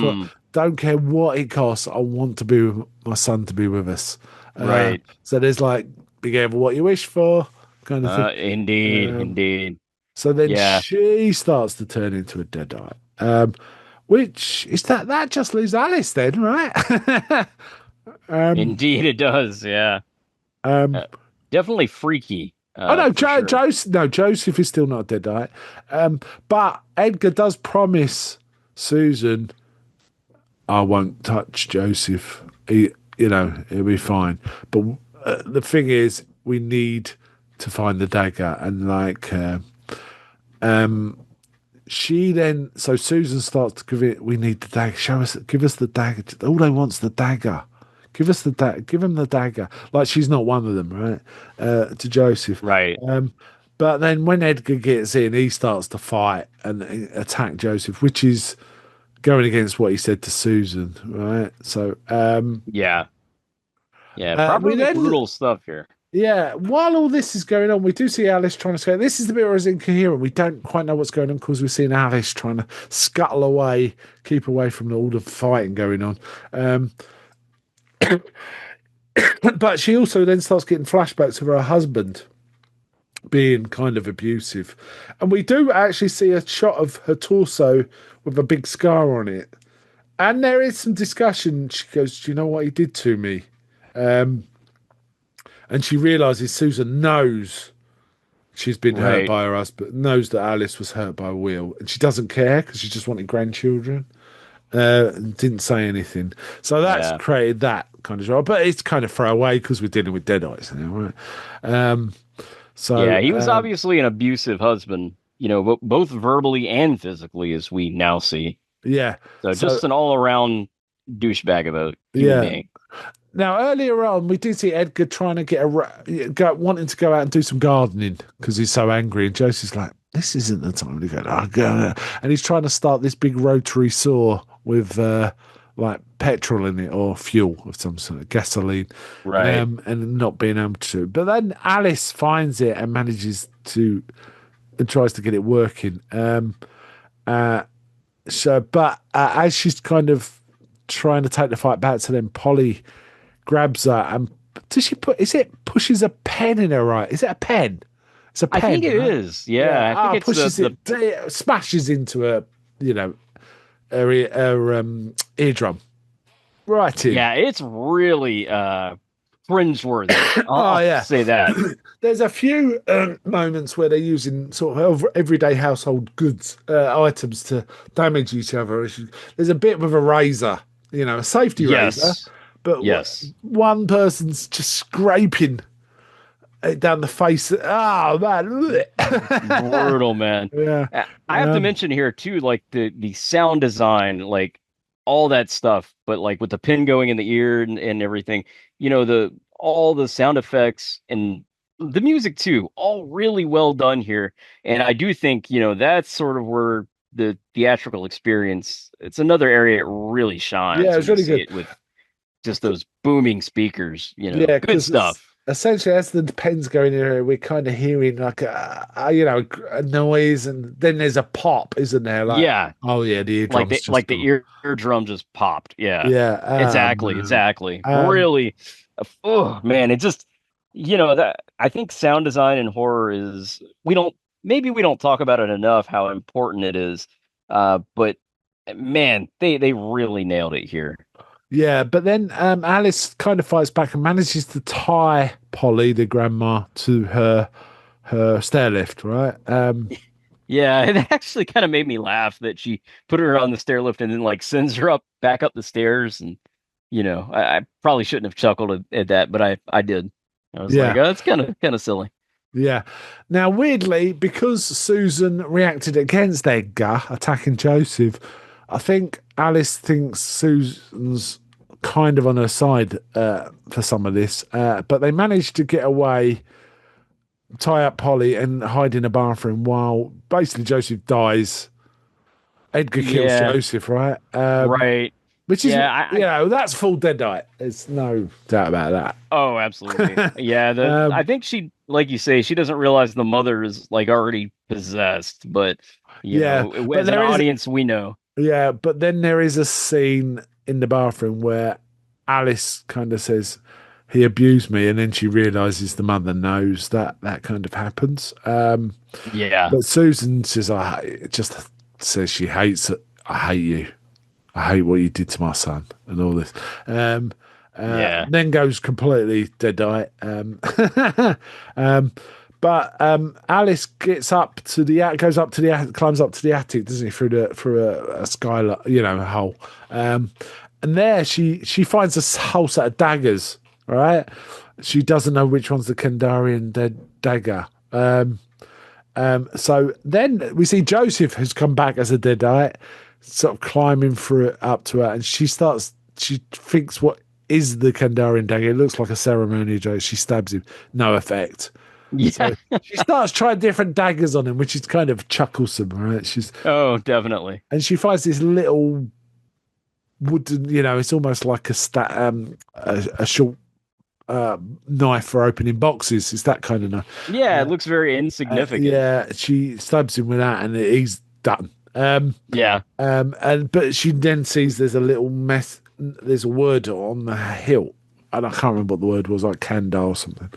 don't care what it costs. I want to be with my son to be with us." Right. So there's like, be careful what you wish for, kind of thing. Indeed. So then Yeah. she starts to turn into a deadite. Which is that just leaves Alice then, right? Indeed, it does. Yeah. Definitely freaky. No, for sure. Joseph is still not a deadite. But Edgar does promise Susan, "I won't touch Joseph He'll be fine. But the thing is, we need to find the dagger, and so Susan starts to give it. We need the dagger. Give us the dagger. All they want's the dagger. Give us the give him the dagger. Like she's not one of them, right? To Joseph, Right. But then when Edgar gets in, he starts to fight and attack Joseph, which is going against what he said to Susan, right? So, Yeah. Yeah. we Probably then- brutal stuff here. yeah, while all this is going on, we do see Alice trying to escape. This is the bit where it's incoherent. We don't quite know what's going on because we're seeing Alice trying to scuttle away, keep away from all the fighting going on. But she also then starts getting flashbacks of her husband being kind of abusive. And we do actually see a shot of her torso with a big scar on it. And there is some discussion. She goes, "Do you know what he did to me?" And she realises Susan knows she's been hurt Right. by her husband, knows that Alice was hurt by Will, and she doesn't care because she just wanted grandchildren. And didn't say anything. So that's created that kind of job. But it's kind of throwaway because we're dealing with Deadites now, right? So He was obviously an abusive husband, both verbally and physically, as we now see. Yeah. So just an all-around douchebag of a human being. Now, earlier on, we did see Edgar trying to wanting to go out and do some gardening because he's so angry. And Josie's like, "This isn't the time to go." And he's trying to start this big rotary saw with like petrol in it or fuel of some sort of gasoline, Right? And not being able to. But then Alice finds it and manages to and tries to get it working. But as she's kind of trying to take the fight back to them, Polly grabs her and pushes a pen in her eye? Is it a pen? It's a pen. I think it is. Yeah. I think it's pushes it smashes into her, her eardrum. Right in. Yeah, it's really cringeworthy. I'll say that. There's a few moments where they're using sort of everyday household goods items to damage each other. There's a bit with a razor, a safety razor, but one person's just scraping it down the face. Oh man, brutal, man. Yeah, I have to mention here too, like the sound design, like all that stuff, but like with the pin going in the ear and everything, all the sound effects and the music too, all really well done here. And I do think, that's sort of where the theatrical experience, it's another area it really shines. Yeah, it's really good with just those booming speakers, good stuff. Essentially, as the pen's going in here, we're kind of hearing like a noise, and then there's a pop, isn't there? Like, oh yeah, the eardrums the eardrum just popped. Yeah, exactly. Really, oh man, it just that I think sound design in horror is we don't talk about it enough how important it is, but man, they really nailed it here. Yeah, but then Alice kind of fights back and manages to tie Polly, the grandma, to her stair lift, right? Yeah, it actually kind of made me laugh that she put her on the stair lift and then like sends her back up the stairs. And, I probably shouldn't have chuckled at that, but I did. I was like, oh, it's kind of silly. Yeah. Now, weirdly, because Susan reacted against Edgar attacking Joseph, I think Alice thinks Susan's kind of on her side for some of this, but they managed to get away, tie up Polly, and hide in a bathroom while basically Joseph dies. Edgar kills Joseph, right? Right. Which is, that's full Deadite. There's no doubt about that. Oh, absolutely. Yeah. I think she, like you say, she doesn't realize the mother is like already possessed, but as an audience, we know. Yeah, but then there is a scene in the bathroom where Alice kind of says, "He abused me," and then she realizes the mother knows that kind of happens. But Susan says, just says she hates it. "I hate you. I hate what you did to my son," and all this. Then goes completely deadite. But Alice climbs up to the attic, doesn't he, through a skylight, a hole. and there she finds a whole set of daggers. Right, she doesn't know which one's the Kandarian dagger. So then we see Joseph, who's come back as a deadite, sort of climbing through it up to her, and she thinks, what is the Kandarian dagger? It looks like a ceremonial dagger. She stabs him, no effect. Yeah. So she starts trying different daggers on him, which is kind of chucklesome, right? Oh, definitely. And she finds this little wooden, it's almost like a short knife for opening boxes. It's that kind of knife. Yeah, it looks very insignificant. Yeah, she stabs him with that, and he's done. But she then sees there's a little mess. There's a word on the hilt, and I can't remember what the word was, like Kanda or something.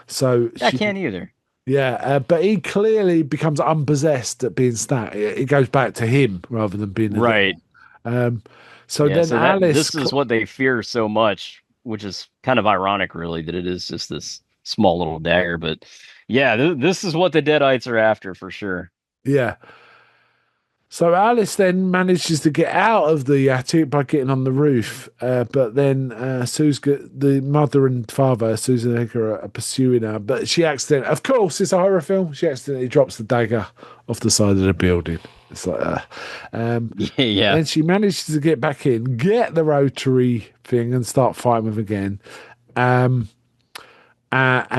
So I can't either. Yeah, but he clearly becomes unpossessed at being stabbed. It goes back to him rather than being right. So Alice. This is what they fear so much, which is kind of ironic, really, that it is just this small little dagger. But yeah, this is what the Deadites are after for sure. Yeah. So Alice then manages to get out of the attic by getting on the roof, but then the mother and father, Susan and Edgar, are pursuing her. But she accidentally, of course, it's a horror film. She accidentally drops the dagger off the side of the building. It's like, yeah. And she manages to get back in, get the rotary thing, and start fighting with again. And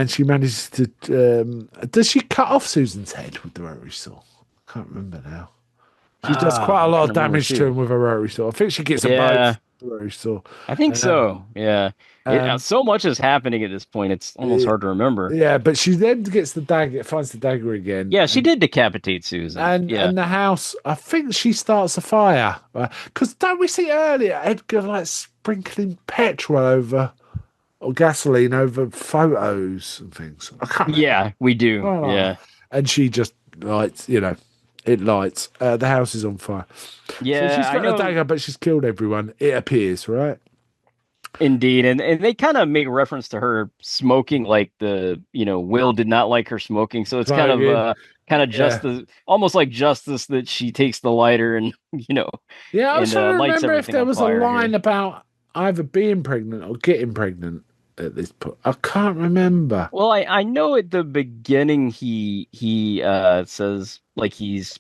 she manages to. Does she cut off Susan's head with the rotary saw? I can't remember now. She does quite a lot of damage to him with a rotary saw. I think she gets a both rotary saw. I think so. Yeah. So much is happening at this point. It's almost hard to remember. Yeah, but she then gets the dagger, finds the dagger again. Yeah, she did decapitate Susan. And the house, I think she starts a fire. Because don't we see earlier Edgar like sprinkling petrol over or gasoline over photos and things? Yeah, we do. Yeah. And she just lights, it lights. The house is on fire. Yeah, so she's got a dagger, but she's killed everyone. It appears, right? Indeed, and they kind of make reference to her smoking, like Will did not like her smoking, so it's kind of justice, almost like justice that she takes the lighter and Yeah, I was trying to remember if there was a line here about either being pregnant or getting pregnant at this point. I can't remember. Well, I know at the beginning he says like he's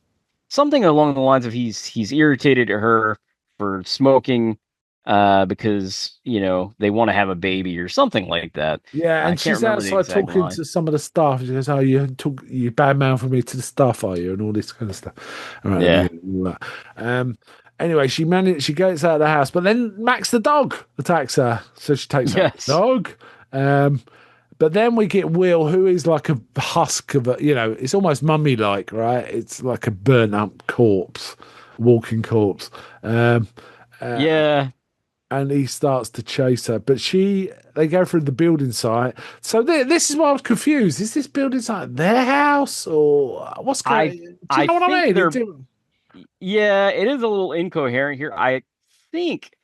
something along the lines of he's irritated at her for smoking because they want to have a baby or something like that. Yeah, and she's outside talking to some of the staff. She goes, "Oh, you badmouthing me to the staff, are you?" And all this kind of stuff. Right, yeah. Anyway, she gets out of the house, but then Max the dog attacks her, so she takes out the dog. But then we get Will, who is like a husk of it's almost mummy-like, right? It's like a burnt-up corpse, walking corpse. Yeah. And he starts to chase her, but they go through the building site. So this is why I was confused. Is this building site their house or what's going on? Do you know what I mean? Yeah, it is a little incoherent here. I think,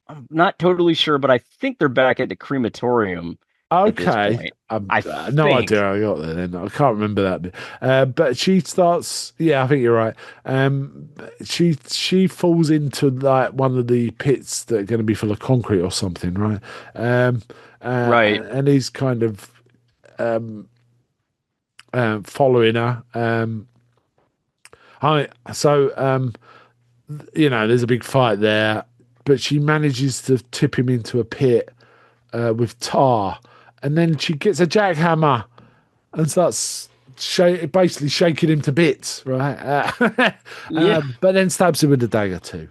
I'm not totally sure, but I think they're back at the crematorium. Okay. I no idea how I got there then. I can't remember that bit. But she starts, I think you're right. She falls into like one of the pits that are going to be full of concrete or something, right? Right. And he's kind of following her. There's a big fight there, but she manages to tip him into a pit with tar, and then she gets a jackhammer and starts basically shaking him to bits, right? But then stabs him with the dagger too.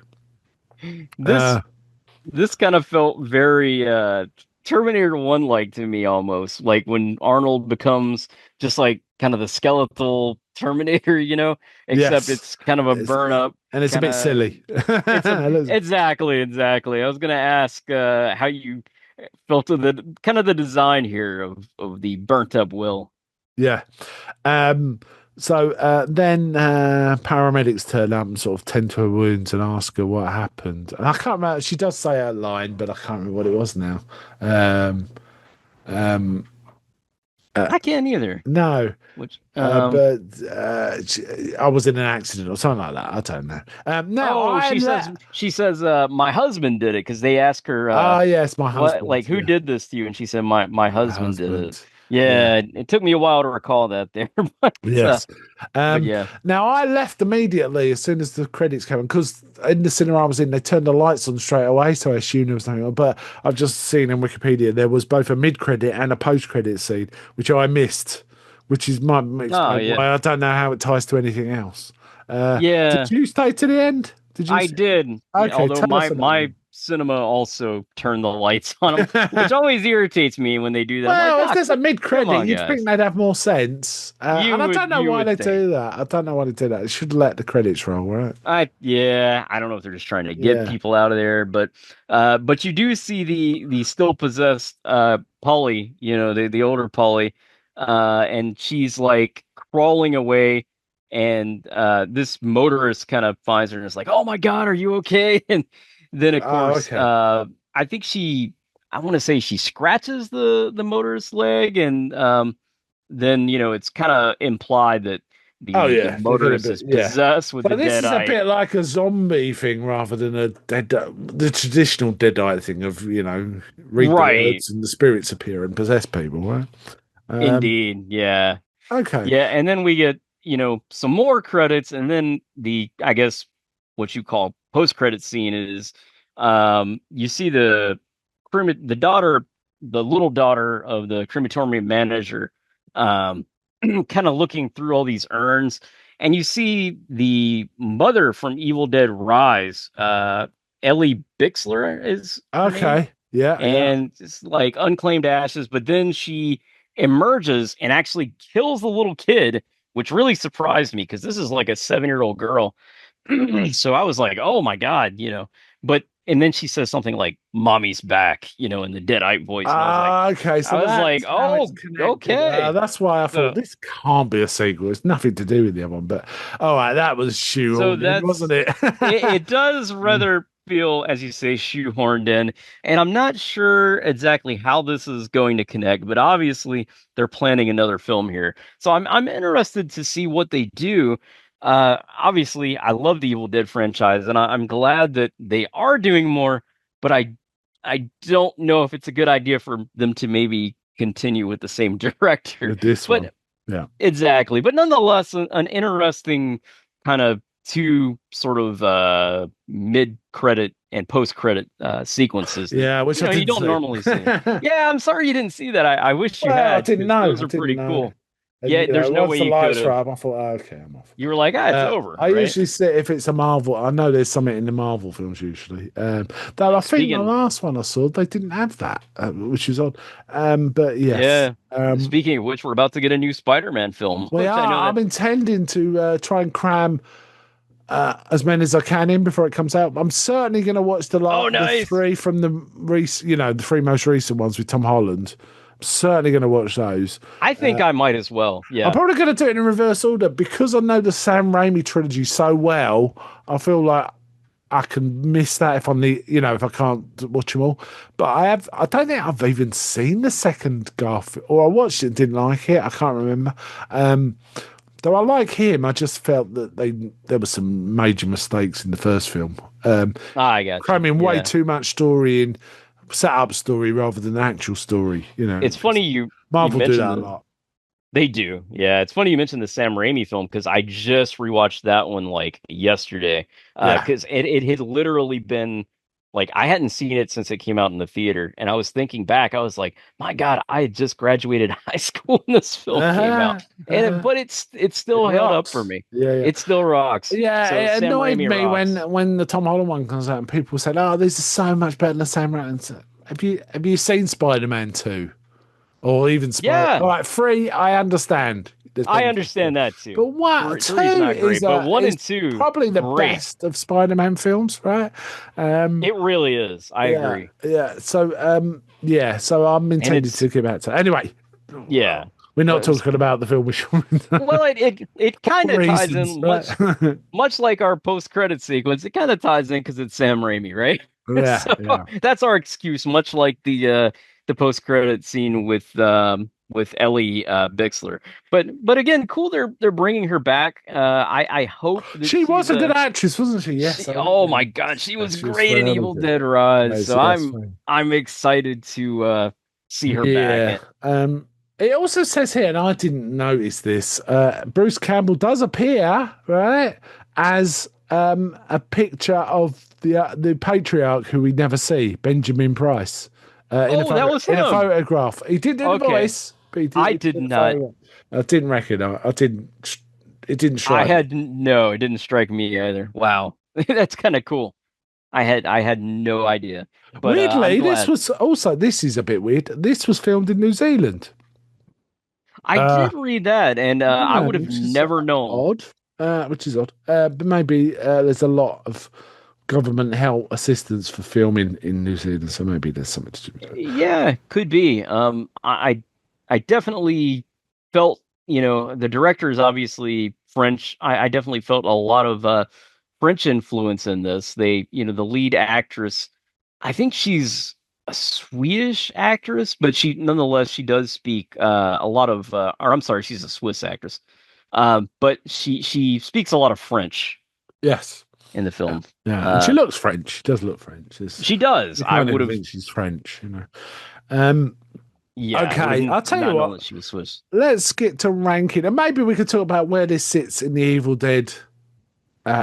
This kind of felt very Terminator 1 like to me, almost like when Arnold becomes just like kind of the skeletal Terminator, except it's kind of a burn up, and it's a bit silly. Exactly. I was gonna ask how you felt the kind of the design here of the burnt up Will. Yeah. So then paramedics turn up and sort of tend to her wounds and ask her what happened. And I can't remember. She does say a line, but I can't remember what it was now. I can't either. No. Which But I was in an accident or something like that. I don't know. No, oh, I she says my husband did it because they ask her Ah, yes, my what husband. like who Yeah, did this to you, and she said my my husband did it. husband. Yeah. Yeah, it took me a while to recall that there, but Yes. but yeah. Now I left immediately as soon as the credits came on because in the cinema I was in, they turned the lights on straight away, so I assumed there was nothing on. But I've just seen in Wikipedia there was both a mid-credit and a post-credit scene, which I missed, which is might Oh explain yeah, why I don't know how it ties to anything else. Did yeah. you stay to the end? Did you I see? did. Yeah, Okay, although tell us about my it. cinema also turned the lights on them, which always irritates me when they do that. I'm like, Well, if ah, there's a come mid-credit, on, you'd think guys. they'd have more sense. And I don't know You why would they think. do that. I don't know why they do that. They should let the credits roll, right? I don't know if they're just trying to get Yeah. people out of there, but you do see the still possessed Polly, the older Polly, and she's like crawling away, and this motorist kind of finds her and is like, "Oh my God, are you okay?" And then of Oh, course, okay. I think I want to say she scratches the motorist's leg, and then it's kind of implied that Oh, the yeah. They could have motorist been, is yeah. possessed with So the this dead is a eye. bit like a zombie thing rather than the traditional dead eye thing of, read the Right. words and the spirits appear and possess people, right? Um, Indeed. Yeah. okay. Yeah. And then we get, some more credits. And then I guess what you call post credit scene is you see the daughter, the little daughter of the crematorium manager, um, kind of looking through all these urns. And you see the mother from Evil Dead Rise, Ellie Bixler is her name, Okay. Yeah, yeah. and it's like unclaimed ashes, but then she emerges and actually kills the little kid, which really surprised me because this is like a 7-year-old girl. So I was like, oh my God, but and then she says something like mommy's back, in the deadite voice, and Okay, so I was like, that's how it's oh, connected. okay. That's why I thought So this can't be a sequel. It's nothing to do with the other one. But all right, that was so shoehorned in, wasn't that's it? it does rather feel, as you say, shoehorned in. And I'm not sure exactly how this is going to connect, but obviously they're planning another film here. So I'm interested to see what they do. Obviously, I love the Evil Dead franchise, and I'm glad that they are doing more, but I don't know if it's a good idea for them to maybe continue with the same director. With this one. But Yeah. exactly. But nonetheless, an interesting kind of two sort of mid credit and post credit sequences that Yeah, which I you didn't don't see. normally see. Yeah, I'm sorry you didn't see that. I wish you Well, I had didn't because know. those I are didn't pretty know. cool. And Yeah, there's no once way the you could lights were have. up, I thought, oh, okay, I'm off. You were like, ah, it's over, I right? usually say if it's a Marvel, I know there's something in the Marvel films usually. Though I think the Speaking, last one I saw, they didn't have that, which is odd. But yes, yeah. Speaking of which, we're about to get a new Spider-Man film, we which I know are. that. I'm intending to try and cram as many as I can in before it comes out. I'm certainly going to watch Oh, the nice. three from the the three most recent ones with Tom Holland. I'm certainly going to watch those. I think I might as well. I'm Yeah. probably going to do it in reverse order because I know the Sam Raimi trilogy so well. I feel like I can miss that if I'm if I can't watch them all. But I don't think I've even seen the second Garfield, or I watched it and didn't like it. I can't remember. Though I like him, I just felt that there were some major mistakes in the first film. I got you. Cramming way Yeah. too much story in, set up story rather than actual story. It's funny you Marvel do mentioned that a the lot. They do. Yeah, it's funny you mentioned the Sam Raimi film because I just rewatched that one like yesterday. Yeah. Because it had literally been like I hadn't seen it since it came out in the theater, and I was thinking back, I was like, my God, I had just graduated high school when this film came out, Uh-huh, uh-huh. but it It still held up for rocks. me. Yeah, yeah. It still rocks. Yeah, So it Sam annoyed Raimi me rocks. when the Tom Holland one comes out and people said, "Oh, this is so much better than Sam Raimi." Have you seen Spider-Man 2 or even Spider? Yeah, All right, 3, I understand. There's I better things. understand that But too. what Three is 2 not great, but one is and two, probably the great. best of Spider-Man films, right? Um, It really is. I yeah, agree. yeah. So so I'm And intended it's to give out to. Anyway, yeah. we're not But talking about the film we should well, it kind of ties reasons, in right? much like our post credit sequence. It kind of ties in because it's Sam Raimi, right? Yeah, So yeah. that's our excuse. Much like the post credit scene with with Ellie Bixler. But again, cool. They're bringing her back. I hope that She was she's a good actress, wasn't she? Yes. oh my God, she was She was great in Evil phenomenal. Dead Rise. Yes, So yes, fine. I'm excited to see her back. Yeah. It also says here, and I didn't notice this. Bruce Campbell does appear, right, as a picture of the patriarch who we never see, Benjamin Price. That was in a him. photograph. He did do the Okay. voice, but I did do the not. photograph. I didn't recognize. I didn't. It didn't strike. No, it didn't strike me either. Wow, that's kind of cool. I had no idea. But Weirdly, I'm this glad. was also. This is a bit weird. This was filmed in New Zealand. I did read that, and I would have which is never known. odd. Which is odd. But maybe there's a lot of government help assistance for filming in New Zealand, so maybe there's something to do with that. Yeah, could be. I definitely felt, the director is obviously French. I definitely felt a lot of French influence in this. The lead actress, I think she's a Swedish actress, but nonetheless she does speak a lot of, or I'm sorry, she's a Swiss actress. But she speaks a lot of French Yes. in the film. Yeah, and she looks French. She does look French. She does. I would have think she's French, Yeah. Okay, I'll tell you what. That she was Swiss. Let's get to ranking, and maybe we could talk about where this sits in the Evil Dead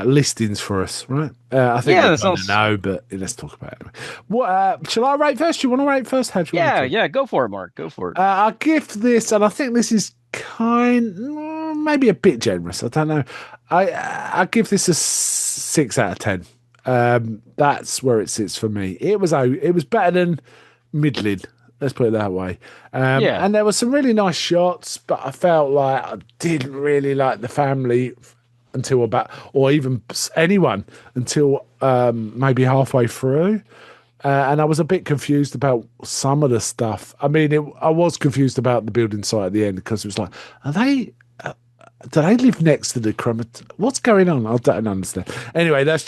listings for us, right? I think we kind of know, but let's talk about it. What shall I rate first? Do you want to rate first? How do you want to? Yeah, go for it, Mark. Go for it. I'll give this, and I think this is maybe a bit generous. I don't know. I give this a 6 out of 10. That's where it sits for me. It was better than middling. Let's put it that way. And there were some really nice shots, but I felt like I didn't really like the family until or even anyone until maybe halfway through. And I was a bit confused about some of the stuff. I mean, I was confused about the building site at the end because it was like, do they live next to the crematorium? What's going on? I don't understand. Anyway, I don't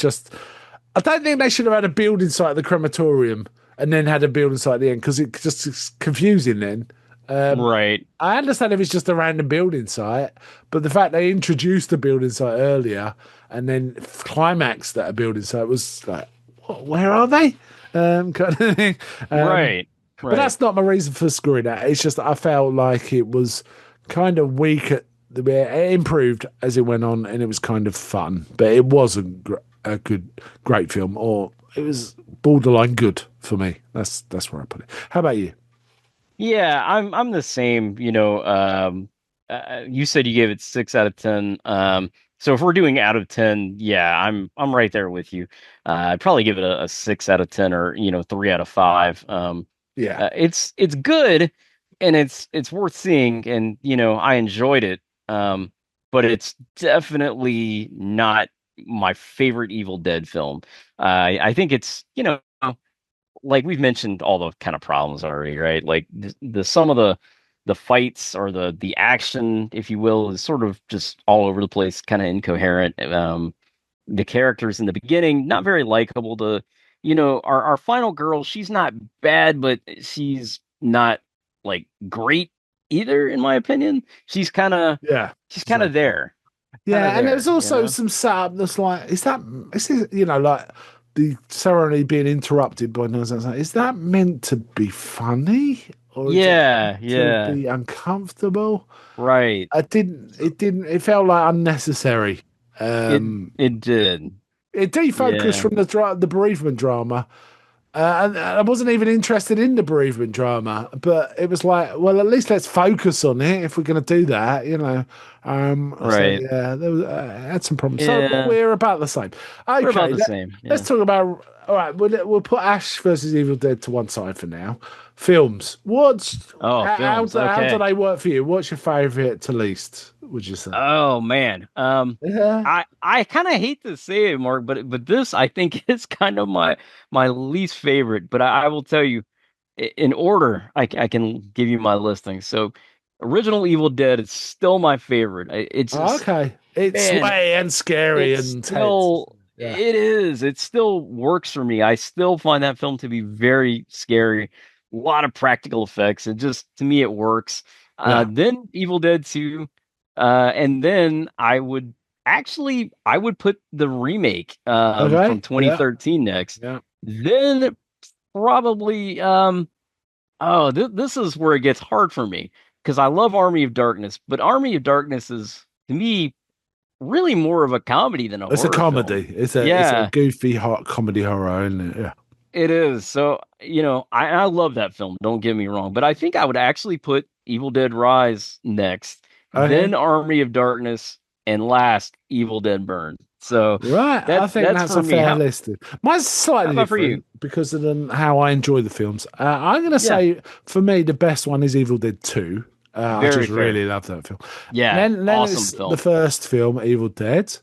think they should have had a building site at the crematorium and then had a building site at the end because it's just confusing then. Right. I understand if it's just a random building site, but the fact they introduced the building site earlier and then climaxed at a building site was like, where are they? Kind of thing. Right. But that's not my reason for screwing that. It's just I felt like it was kind of weak at the bit. It improved as it went on, and it was kind of fun, but it wasn't a great film, or it was borderline good for me. That's where I put it. How about you? Yeah, I'm the same. You said you gave it 6 out of 10. So if we're doing out of 10, yeah, I'm right there with you. I'd probably give it a 6 out of 10 or 3 out of 5. It's good and it's worth seeing, and I enjoyed it. But it's definitely not my favorite Evil Dead film. I think it's like we've mentioned all the kind of problems already, right? Like the some of the fights or the action, if you will, is sort of just all over the place, kind of incoherent. The characters in the beginning, not very likable. Our final girl, she's not bad, but she's not like great either, in my opinion. She's kind of there. Yeah, and there's also some setup that's like, is this like the ceremony being interrupted by noise outside? Is that meant to be funny? Or to be uncomfortable? Right. It felt like unnecessary. It did. It defocused from the bereavement drama. And I wasn't even interested in the bereavement drama, but it was like, well, at least let's focus on it if we're going to do that, Right. So, I had some problems. Yeah. So we're about the same. Okay, we're about the same. Yeah. Let's talk about. All right, we'll put Ash versus Evil Dead to one side for now. Films. How do they work for you? What's your favorite to least? Would you say? Oh man, I kind of hate to say it, Mark, but this I think is kind of my least favorite. But I will tell you, in order, I can give you my listing. So, original Evil Dead is still my favorite. It's okay. It's sway and scary and still. Yeah. It is. It still works for me. I still find that film to be very scary. A lot of practical effects. To me, it works. Yeah. Then Evil Dead 2, and then I would put the remake Okay. from 2013 next. Yeah. Then probably this is where it gets hard for me because I love Army of Darkness, but Army of Darkness is to me really more of a comedy than a It's a horror film. comedy. It's a Yeah, goofy hot comedy horror, isn't it? Yeah. it is. So, I love that film, don't get me wrong, but I think I would actually put Evil Dead Rise next, Okay. then Army of Darkness, and last Evil Dead Burn. So Right, I think that's that's for a me. fair How list. Mine's slightly about for you? different because of how I enjoy the films. I'm going to Yeah. say, for me, the best one is Evil Dead 2. I Very just fair. really love that film. Yeah, Then awesome it's film. the first film, Evil Dead.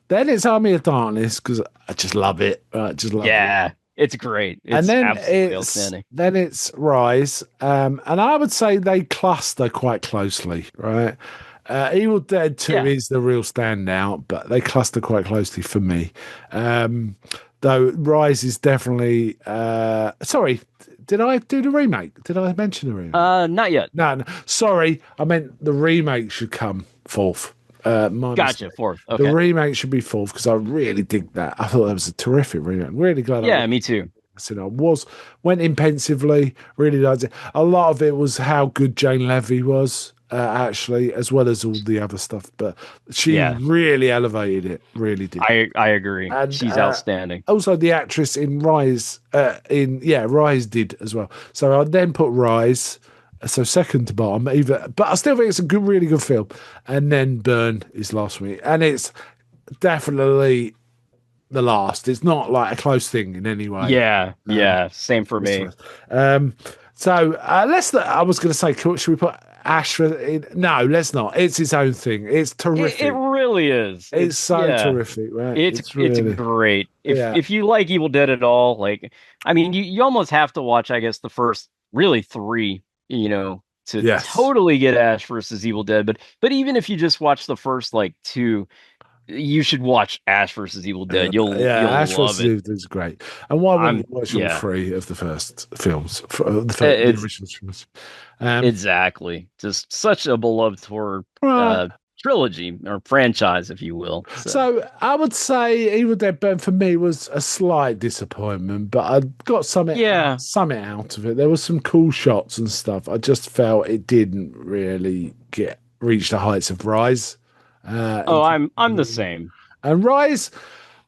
Then it's Army of Darkness because I just love it. I just love it. Yeah, it's great. It's And then absolutely outstanding. it's Rise, and I would say they cluster quite closely, right? Evil Dead 2 Yeah. is the real standout, but they cluster quite closely for me. Though Rise is definitely sorry, did I do the remake? Did I mention the remake? Not yet. No, sorry, I meant the remake should come fourth. My Gotcha. mistake. Fourth. The Okay. remake should be fourth because I really dig that. I thought that was a terrific remake. I'm really glad. Yeah, me too. I went in pensively, really liked it. A lot of it was how good Jane Levy was, actually, as well as all the other stuff. But she really elevated it, really did. I agree. And, She's outstanding. Also, the actress in Rise, Rise did as well. So I'd then put Rise, so second to bottom, but I still think it's a good, really good film. And then Burn is last for me, and it's definitely the last. It's not like a close thing in any way. Yeah, same for me. So I was going to say, should we put Ash in? No, let's not. It's its own thing. It's terrific. It really is. It's so terrific, right? It's really great. If you like Evil Dead at all, like, I mean, you almost have to watch, I guess, the first really three, to totally get Ash versus Evil Dead. But even if you just watch the first like two, you should watch Ash versus Evil Dead. You'll Ash love versus it. Evil Dead is great. And why wouldn't you watch all three of the first films? The original films. Exactly. Just such a beloved horror trilogy or franchise, if you will. So I would say Evil Dead Burn for me was a slight disappointment, but I got something out of it. There was some cool shots and stuff. I just felt it didn't really reach the heights of Rise. I'm the same. And Rise,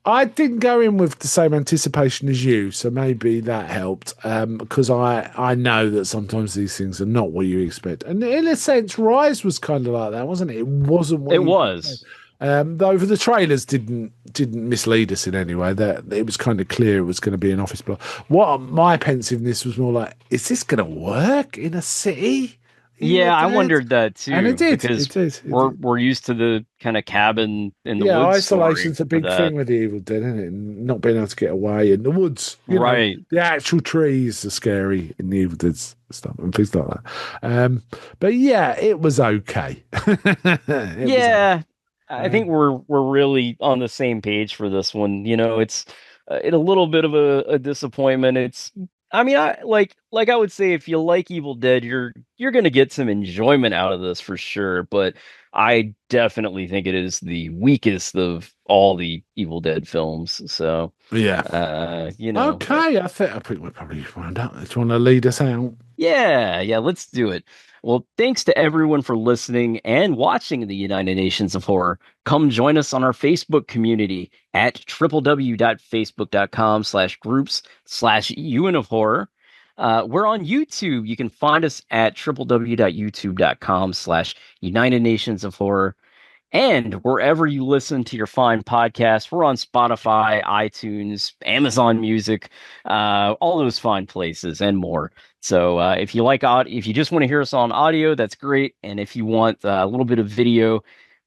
I didn't go in with the same anticipation as you, so maybe that helped. Because I know that sometimes these things are not what you expect, and in a sense, Rise was kind of like that, wasn't it? It wasn't. What it was. Though the trailers didn't mislead us in any way. That it was kind of clear it was going to be an office block. What my pensiveness was more like: is this going to work in a city? Yeah, I wondered that too. And it did. Because we're used to the kind of cabin in the woods. Yeah, isolation's a big thing with the Evil Dead, isn't it? And not being able to get away in the woods. Right. The actual trees are scary in the Evil Dead stuff and things like that. But yeah, it was okay. I think we're really on the same page for this one. It's a little bit of a disappointment. I would say if you like Evil Dead, you're going to get some enjoyment out of this for sure. But I definitely think it is the weakest of all the Evil Dead films. So yeah, Okay, I think we're probably wound up. Do you want to lead us out? Yeah, let's do it. Well, thanks to everyone for listening and watching the United Nations of Horror. Come join us on our Facebook community at www.facebook.com/groups/UN of Horror. We're on YouTube. You can find us at www.youtube.com/United Nations of Horror. And wherever you listen to your fine podcasts, we're on Spotify, iTunes, Amazon Music, all those fine places and more. So if you just want to hear us on audio, that's great. And if you want a little bit of video,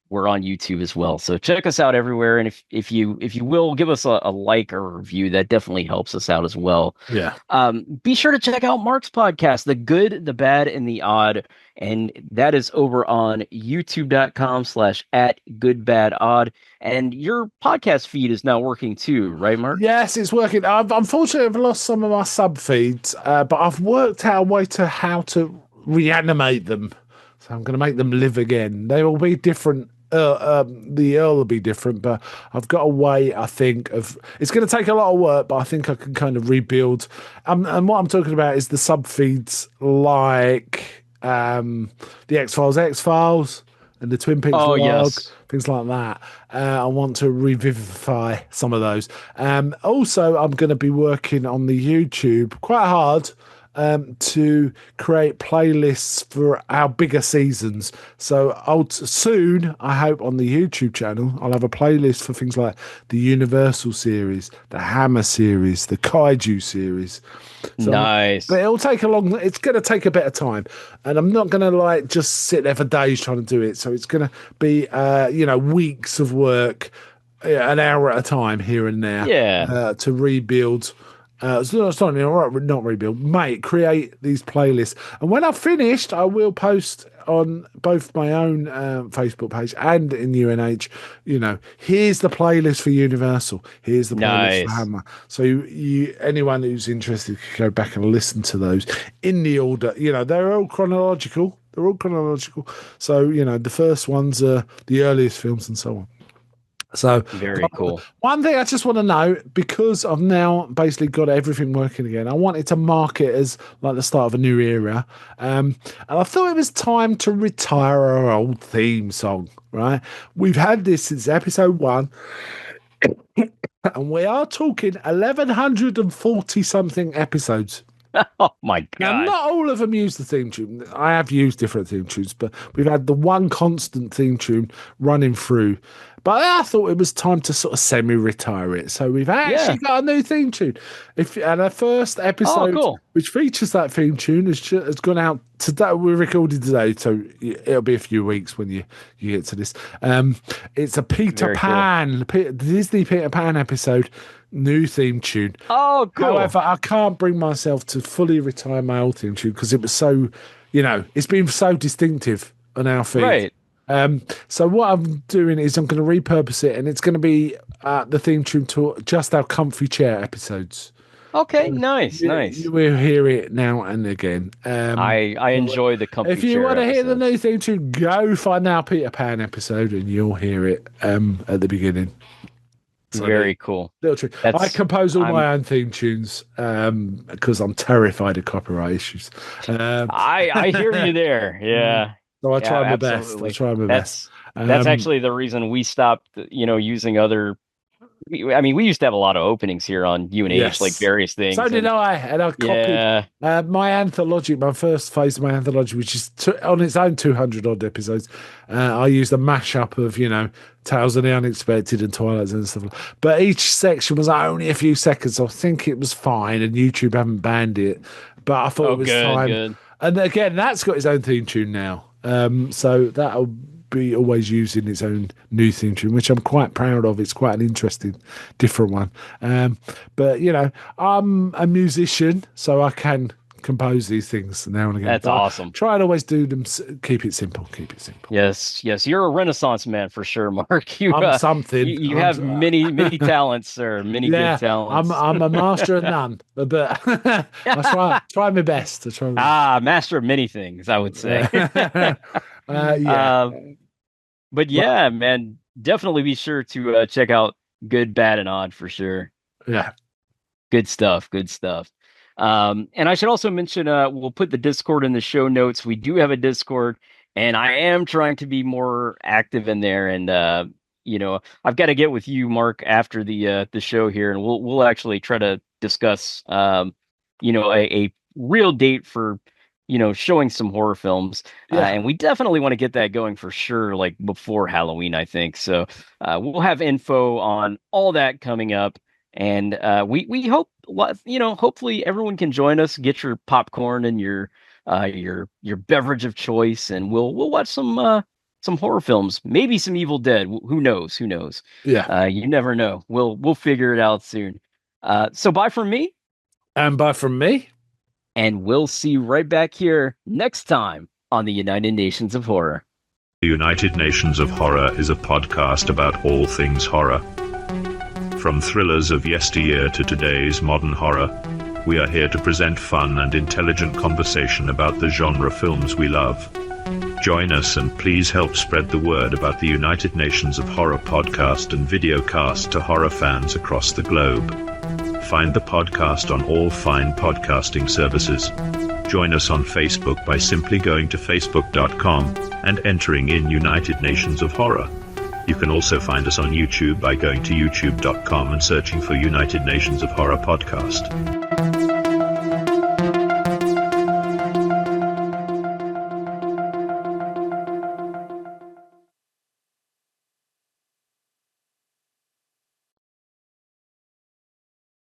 we're on YouTube as well. So check us out everywhere. And if you will give us a like or a review, that definitely helps us out as well. Yeah. Be sure to check out Mark's podcast, The Good, the Bad, and the Odd. And that is over on youtube.com/@goodbadodd. And your podcast feed is now working too, right, Mark? Yes, it's working. Unfortunately, I've lost some of my sub feeds, but I've worked out a way to how to reanimate them. So I'm going to make them live again. They will be different. The Earl will be different, but I've got a way, I think, of... It's going to take a lot of work, but I think I can kind of rebuild. And what I'm talking about is the sub-feeds like the X-Files, and the Twin Peaks log, yes. things like that. I want to revivify some of those. Also, I'm going to be working on the YouTube quite hard to create playlists for our bigger seasons. So soon, I hope on the YouTube channel, I'll have a playlist for things like the Universal series, the Hammer series, the Kaiju series. So, nice. But it's going to take a bit of time, and I'm not going to just sit there for days trying to do it. So it's going to be, weeks of work, an hour at a time here and there, to rebuild. Not rebuild, mate. Create these playlists, and when I've finished, I will post on both my own Facebook page and in UNH. Here's the playlist for Universal. Here's the playlist for Hammer. So anyone who's interested can go back and listen to those in the order. They're all chronological. So the first ones are the earliest films and so on. So very cool. One thing I just want to know, because I've now basically got everything working again, I wanted to mark it as like the start of a new era. And I thought it was time to retire our old theme song, right? We've had this since episode 1. And we are talking 1,140 something episodes. Oh my god! Now, not all of them use the theme tune. I have used different theme tunes, but we've had the one constant theme tune running through. But I thought it was time to sort of semi-retire it. So we've actually got a new theme tune. And our first episode, which features that theme tune, has gone out today. We're recording today, so it'll be a few weeks when you get to this. It's a Peter Pan, Disney Peter Pan episode. New theme tune. Oh, cool. However, I can't bring myself to fully retire my old theme tune because it was so, it's been so distinctive on our feed. Right. So what I'm doing is I'm going to repurpose it, and it's going to be the theme tune to just our comfy chair episodes. Okay, nice. You will hear it now and again. I enjoy the comfy chair. If you want to hear the new theme tune, go find our Peter Pan episode, and you'll hear it at the begining. Very cool. Little trick. I compose all my own theme tunes because I'm terrified of copyright issues. I hear you there. Yeah. So I try my best. That's actually the reason we stopped, using other. I mean, we used to have a lot of openings here on UNH, like various things. So did I, and I copied my anthology, my first phase of my anthology, which is on its own 200 odd episodes. I used a mashup of, Tales of the Unexpected and Twilight and stuff. But each section was only a few seconds. I think it was fine, and YouTube haven't banned it. But I thought it was fine. Good. And again, that's got its own theme tune now. So that'll be always using its own new theme tune, which I'm quite proud of. It's quite an interesting, different one. But I'm a musician, so I can compose these things now and again. That's awesome. Try and always do them. Keep it simple. Yes. You're a Renaissance man for sure, Mark. I'm something. You have many talents, sir. Many good talents. I'm a master of none, but I try my best. Master of many things, I would say. But man, definitely be sure to check out Good, Bad, and Odd for sure. Yeah. Good stuff. And I should also mention, we'll put the Discord in the show notes. We do have a Discord, and I am trying to be more active in there. And I've got to get with you, Mark, after the show here, and we'll actually try to discuss, a real date for showing some horror films. And we definitely want to get that going for sure, like before Halloween, I think. So we'll have info on all that coming up. And we hope, hopefully everyone can join us, get your popcorn and your beverage of choice, and we'll watch some horror films, maybe some Evil Dead. Who knows? Yeah. You never know. We'll figure it out soon. So bye from me. And bye from me. And we'll see you right back here next time on the United Nations of Horror. The United Nations of Horror is a podcast about all things horror. From thrillers of yesteryear to today's modern horror, we are here to present fun and intelligent conversation about the genre films we love. Join us and please help spread the word about the United Nations of Horror podcast and videocast to horror fans across the globe. Find the podcast on all fine podcasting services. Join us on Facebook by simply going to facebook.com and entering in United Nations of Horror. You can also find us on YouTube by going to youtube.com and searching for United Nations of Horror podcast.